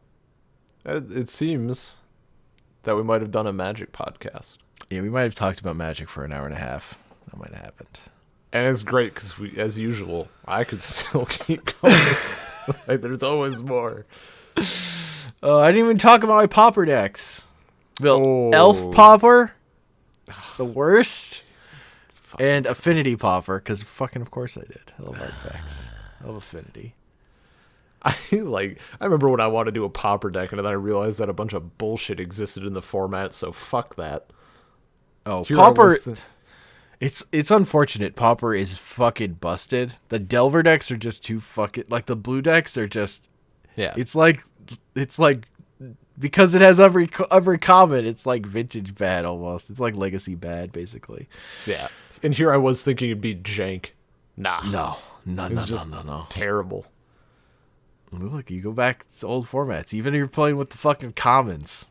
it seems that we might have done a magic podcast. Yeah, we might have talked about magic for an hour and a half. That might have happened. And it's great because we, as usual, I could still keep going. Like, there's always more. I didn't even talk about my popper decks. Built Oh. Elf Popper, the worst, and Affinity Popper, because fucking of course I did. I love artifacts. I love Affinity. I remember when I wanted to do a popper deck, and then I realized that a bunch of bullshit existed in the format, so fuck that. Oh, Here I Popper. was It's unfortunate. Popper is fucking busted. The Delver decks are just too fucking like the blue decks are just. yeah. It's like because it has every common. It's like vintage bad almost. It's like legacy bad basically. Yeah. And here I was thinking it'd be jank. Nah. No. It's just terrible. Look, you go back to old formats. Even if you're playing with the fucking commons,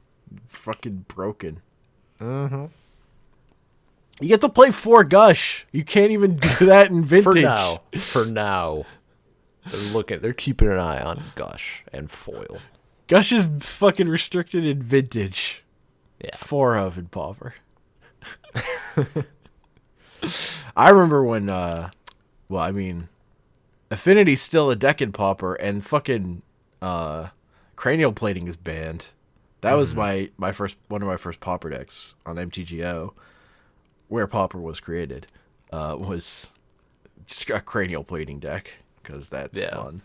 fucking broken. Mm-hmm. You get to play 4 Gush. You can't even do that in vintage. For now. They're keeping an eye on Gush and Foil. Gush is fucking restricted in vintage. Yeah. 4 of in Pauper. I remember when, Affinity's still a deck in Pauper, and fucking cranial plating is banned. That was one of my first Pauper decks on MTGO, where Pauper was created. Was just a cranial plating deck because that's fun.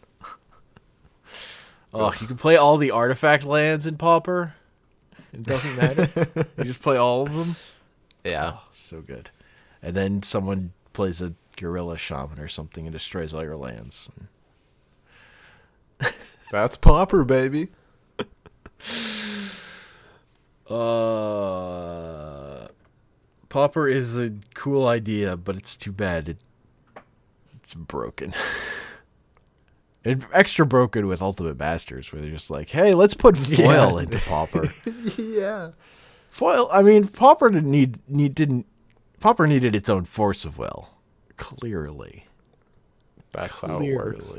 Oh, you can play all the artifact lands in Pauper. It doesn't matter. You just play all of them. Yeah. Oh, so good. And then someone plays a gorilla shaman or something and destroys all your lands. That's Popper, baby. Pauper is a cool idea, but it's too bad. It's broken. And extra broken with Ultimate Masters, where they're just like, hey, let's put foil into Pauper. Yeah. Foil, I mean, Pauper Pauper needed its own force of will. Clearly. That's how it works.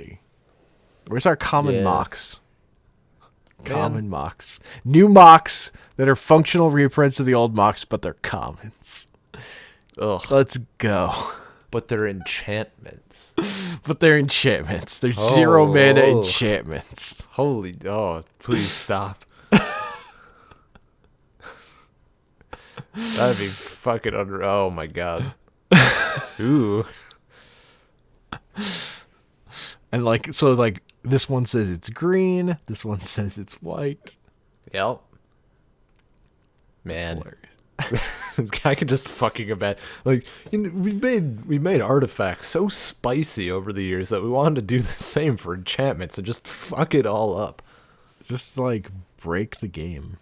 Where's our common Yeah. mocks? Common mocks. New mocks that are functional reprints of the old mocks, but they're commons. Ugh. Let's go. But they're enchantments. But they're enchantments. They're 0 mana enchantments. Holy, please stop. That'd be fucking oh my god. Ooh. And this one says it's green, this one says it's white. Yep. Man. Hilarious. I could just fucking imagine. Like, we made artifacts so spicy over the years that we wanted to do the same for enchantments and just fuck it all up. Just like break the game.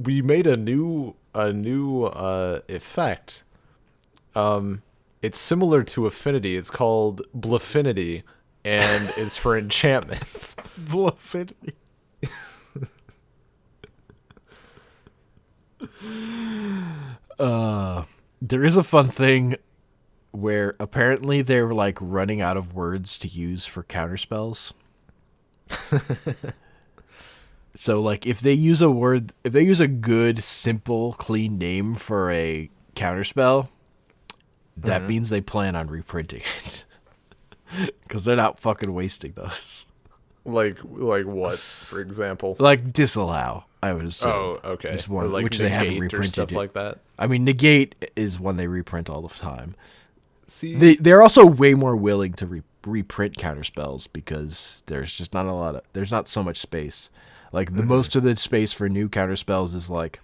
We made a new effect. It's similar to Affinity. It's called Blaffinity, and it's for enchantments. Blaffinity. There is a fun thing where apparently they're like running out of words to use for counterspells. So like if they use a good, simple, clean name for a counterspell, that means they plan on reprinting it. Because they're not fucking wasting those. Like what, for example? Like disallow, I would assume. Oh, okay. Is one, Or like which they haven't negate or reprinted stuff yet. like that. I mean, negate is one they reprint all the time. See, They're also way more willing to reprint counterspells because there's just not there's not so much space. Like the most of the space for new counterspells is like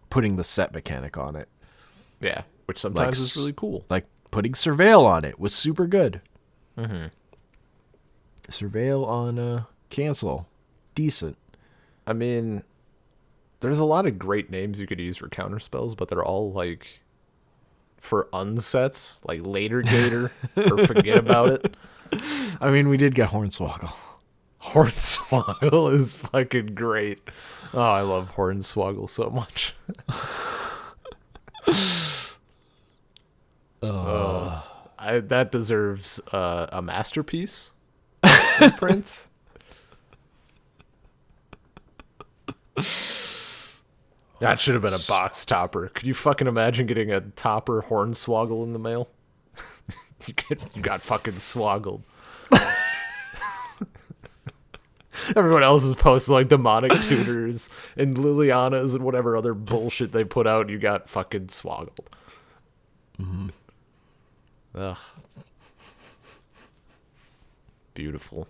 putting the set mechanic on it. yeah, which sometimes is really cool. Like putting Surveil on it was super good. Mm-hmm. Surveil on cancel, decent. I mean, there's a lot of great names you could use for counterspells, but they're all like for unsets, like later Gator, or forget about it. I mean, we did get Hornswoggle. Hornswoggle is fucking great. Oh, I love Hornswoggle so much. That deserves a masterpiece print. That should have been a box topper. Could you fucking imagine getting a topper Hornswoggle in the mail? You got fucking swoggled. Everyone else is posting like demonic tutors and Lilianas and whatever other bullshit they put out. You got fucking swoggled. Mm-hmm. Ugh. Beautiful.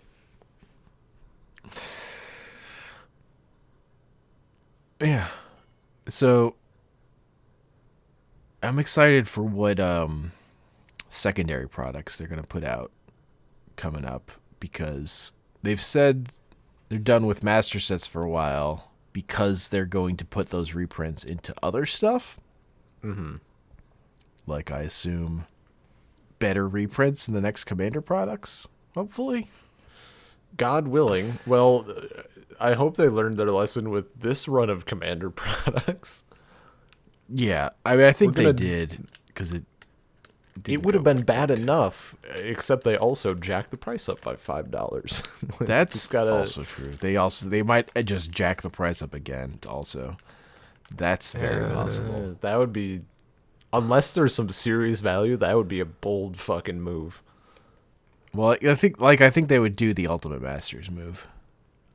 Yeah. So I'm excited for what secondary products they're going to put out coming up, because they've said they're done with master sets for a while because they're going to put those reprints into other stuff. Mm-hmm. Like, I assume better reprints in the next Commander products, hopefully. God willing. Well, I hope they learned their lesson with this run of Commander products. Yeah, I mean, I think We're they gonna- did, because it It would have been bad enough, except they also jacked the price up by $5. That's Just gotta, also true. They might just jack the price up again. Also, that's very possible. That would be, unless there's some serious value, that would be a bold fucking move. Well, I think they would do the Ultimate Masters move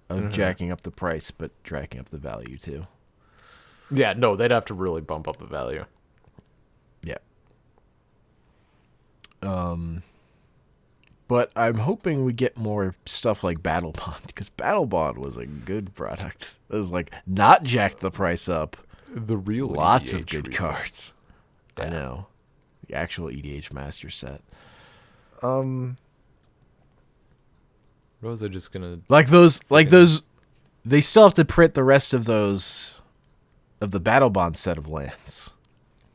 of jacking up the price, but jacking up the value too. Yeah, no, they'd have to really bump up the value. Yeah. But I'm hoping we get more stuff like Battle Bond, because Battle Bond was a good product. It was like not jacked the price up. The real Lots of EDH good reprint. cards. I Yeah. know. The actual EDH Master set. What was I just gonna? Like those, they still have to print the rest of those, of the Battle Bond set of lands.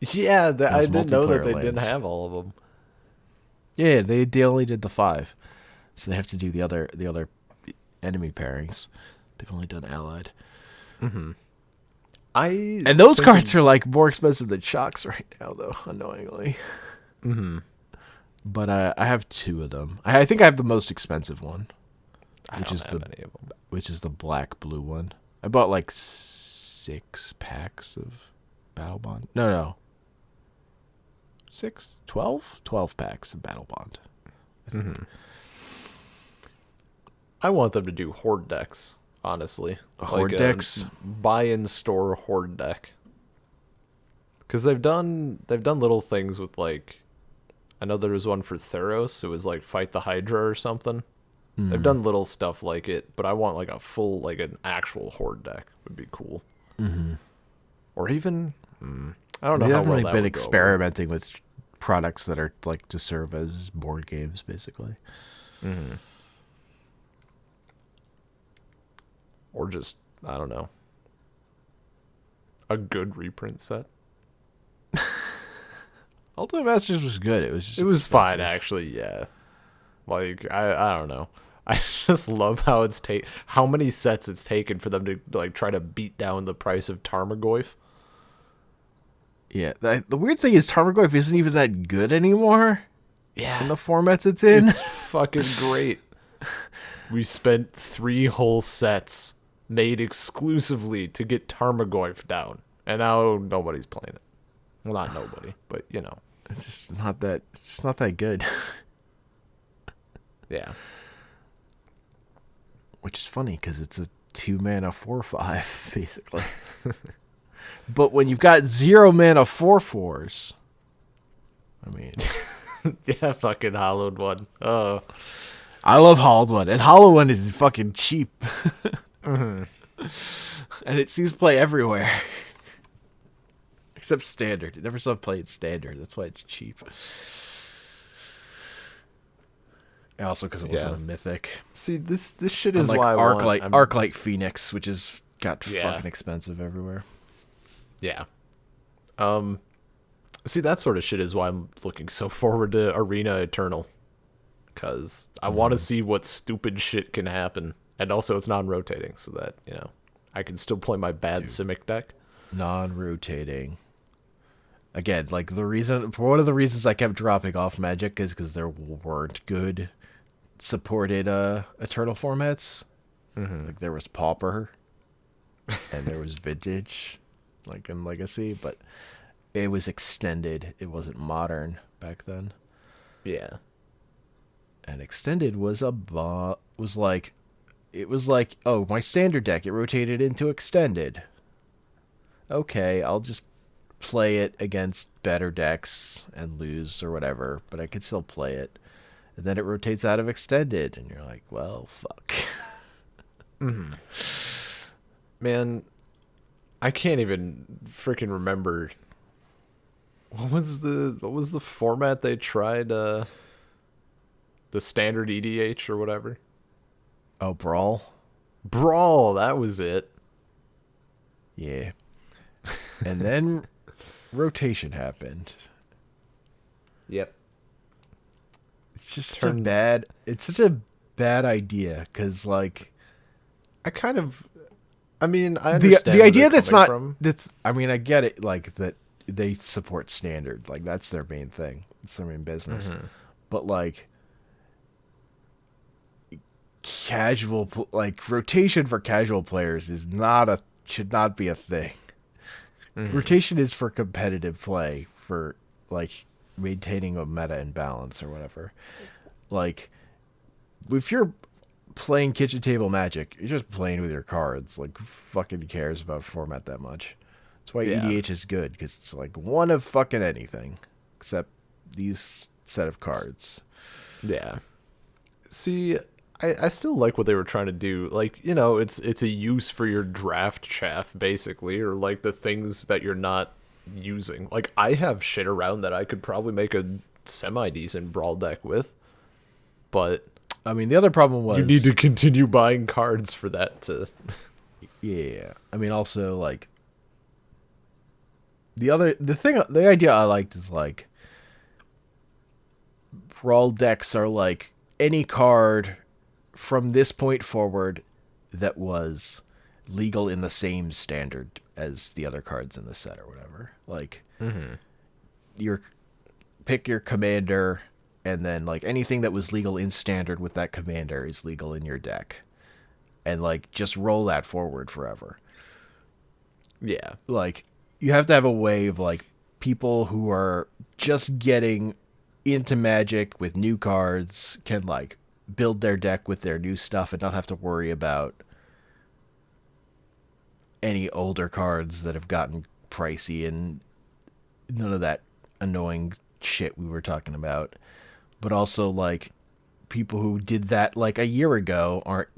Yeah, I didn't know that multiplayer they didn't lands. have all of them. Yeah, they only did the 5, so they have to do the other enemy pairings. They've only done allied, and those cards are like more expensive than Shocks right now, though, annoyingly. Mm-hmm. But I have 2 of them. I think I have the most expensive one, I which don't is have any of them. which is the black blue one. I bought like 6 packs of Battle Bond. No. 6? 12? 12 packs of Battle Bond. I want them to do horde decks, honestly. Horde Like decks? buy in store horde deck. Because they've done little things with, like, I know there was one for Theros. It was like fight the Hydra or something. They've done little stuff like it, but I want like a full, like an actual horde deck would be cool. Mm-hmm. Or even, I don't know They've how well definitely that been would go. experimenting with products that are like to serve as board games, basically. Or just, I don't know, a good reprint set. Ultimate Masters was good. It was just It was fine, expensive. actually. Yeah, like I don't know. I just love how how many sets it's taken for them to like try to beat down the price of Tarmogoyf. Yeah, the weird thing is Tarmogoyf isn't even that good anymore Yeah, in the formats it's in. it's fucking great. We spent 3 whole sets made exclusively to get Tarmogoyf down, and now nobody's playing it. Well, not nobody, but you know. It's just not that good. Yeah. Which is funny because it's a 2-mana 4/5 basically. But when you've got 0-mana 4/4s, I mean, Yeah, fucking hollowed one. Oh. I love Hollowed One, and Hollow One is fucking cheap, and it sees play everywhere, except Standard. It never saw play in Standard. That's why it's cheap. And also because it wasn't a mythic. See, this shit is Unlike why Arclight Phoenix, which is got Yeah. fucking expensive everywhere. Yeah. See, that sort of shit is why I'm looking so forward to Arena Eternal. Because I want to Mm, see what stupid shit can happen. And also, it's non-rotating, so that, I can still play my bad dude, Simic deck. non-rotating. Again, like the reason for one of the reasons I kept dropping off Magic is because there weren't good supported Eternal formats. Mm-hmm. Like there was Pauper and there was Vintage, like in Legacy, but it was extended. It wasn't modern back then. Yeah. And extended was was like it was like, oh, my standard deck, it rotated into extended. Okay, I'll just play it against better decks and lose or whatever, but I could still play it. And then it rotates out of extended, and you're like, well, fuck. Mm-hmm. Man, I can't even freaking remember what was the format they tried the standard EDH or whatever. Oh, Brawl? Brawl, that was it. Yeah. And then rotation happened. Yep. It's just Turned such a bad idea, because, like, I kind of I mean, I the understand where they're idea coming from. I mean, I get it, like, that they support standard. Like, that's their main thing. It's their main business. Mm-hmm. But, like, rotation for casual players is not a should not be a thing. Mm-hmm. Rotation is for competitive play, for like maintaining a meta and balance or whatever. Like if you're playing kitchen table Magic, you're just playing with your cards. Like who fucking cares about format that much? That's why Yeah. EDH is good, because it's like one of fucking anything except these set of cards. Yeah. See, I still like what they were trying to do. Like, it's a use for your draft chaff, basically, or like the things that you're not using. Like, I have shit around that I could probably make a semi decent brawl deck with, but I mean, the other problem you need to was, continue buying cards for that to. yeah. I mean, also like the idea I liked is like brawl decks are like any card from this point forward that was legal in the same standard as the other cards in the set or whatever. Like Mm-hmm. your pick your commander, and then like anything that was legal in standard with that commander is legal in your deck. And like just roll that forward forever. Yeah. Like you have to have a way of like people who are just getting into Magic with new cards can like build their deck with their new stuff and not have to worry about any older cards that have gotten pricey and none of that annoying shit we were talking about. But also like people who did that like a year ago aren't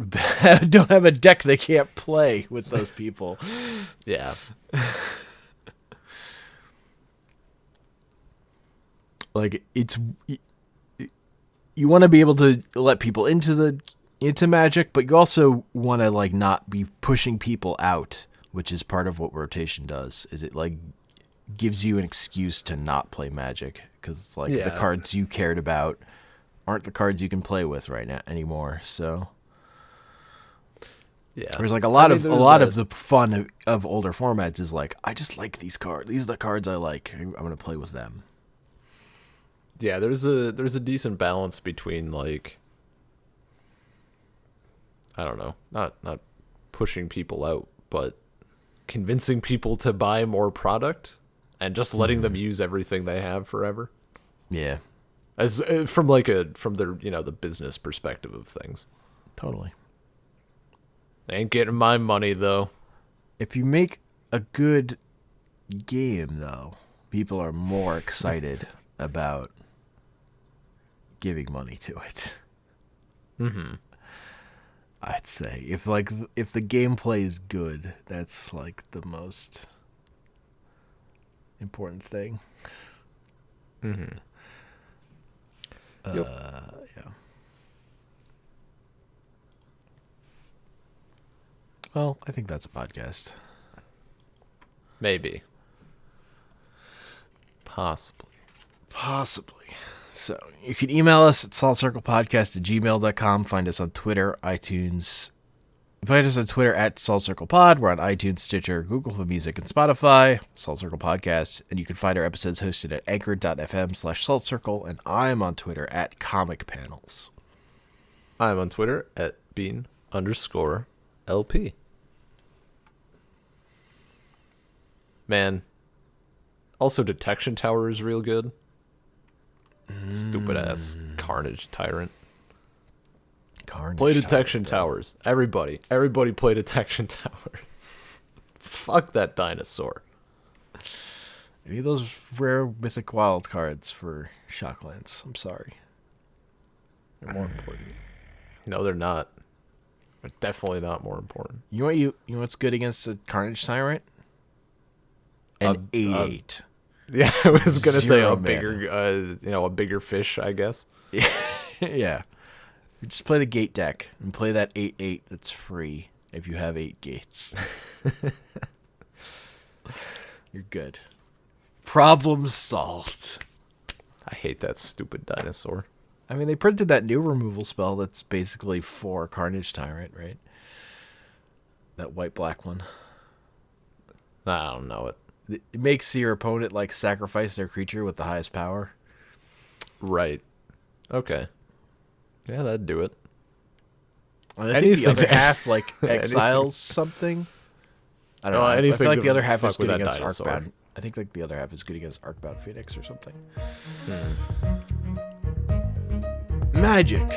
don't have a deck they can't play with those people. Yeah. Like it's you want to be able to let people into Magic, but you also want to like not be pushing people out, which is part of what rotation does. Is it like gives you an excuse to not play Magic, because it's like the Yeah. cards you cared about aren't the cards you can play with right now anymore. So Yeah. there's like a I lot mean, of there's a. the fun of older formats is like, I just like these cards. These are the cards I like. I'm gonna play with them. Yeah, there's a decent balance between like I don't know, not pushing people out, but convincing people to buy more product and just letting them use everything they have forever. Yeah, As from their, the business perspective of things. totally. They ain't getting my money though. If you make a good game, though, people are more excited about giving money to it. Mhm. I'd say if the gameplay is good, that's like the most important thing. Mhm. Yep. Yeah. Well, I think that's a podcast. Maybe. Possibly. Possibly. So you can email us at saltcirclepodcast@gmail.com. Find us on Twitter, iTunes. Find us on Twitter at SaltCirclePod. We're on iTunes, Stitcher, Google Play Music, and Spotify. Salt Circle Podcast. And you can find our episodes hosted at anchor.fm/saltcircle. And I'm on Twitter at Comic Panels. I'm on Twitter at bean_LP. Man. Also, Detection Tower is real good. Stupid ass Carnage Tyrant. Play Detection Towers. Everybody play Detection Towers. Fuck that dinosaur. I need those rare mythic wild cards for Shocklands. I'm sorry. They're more important. No, they're not. They're definitely not more important. You know what's good against a Carnage Tyrant? An 8/8. Yeah, I was gonna say Zero a bigger, a bigger fish, I guess. Yeah. You just play the gate deck and play that 8/8 that's free if you have 8 gates. You're good. Problem solved. I hate that stupid dinosaur. I mean, they printed that new removal spell that's basically for Carnage Tyrant, right? That white-black one. I don't know it. It makes your opponent like sacrifice their creature with the highest power. Right. Okay. Yeah, that'd do it. And I think the other half like exiles something. I don't know. I feel like the other half is good against Arcbound. I think like the other half is good against Arcbound Phoenix or something. Magic.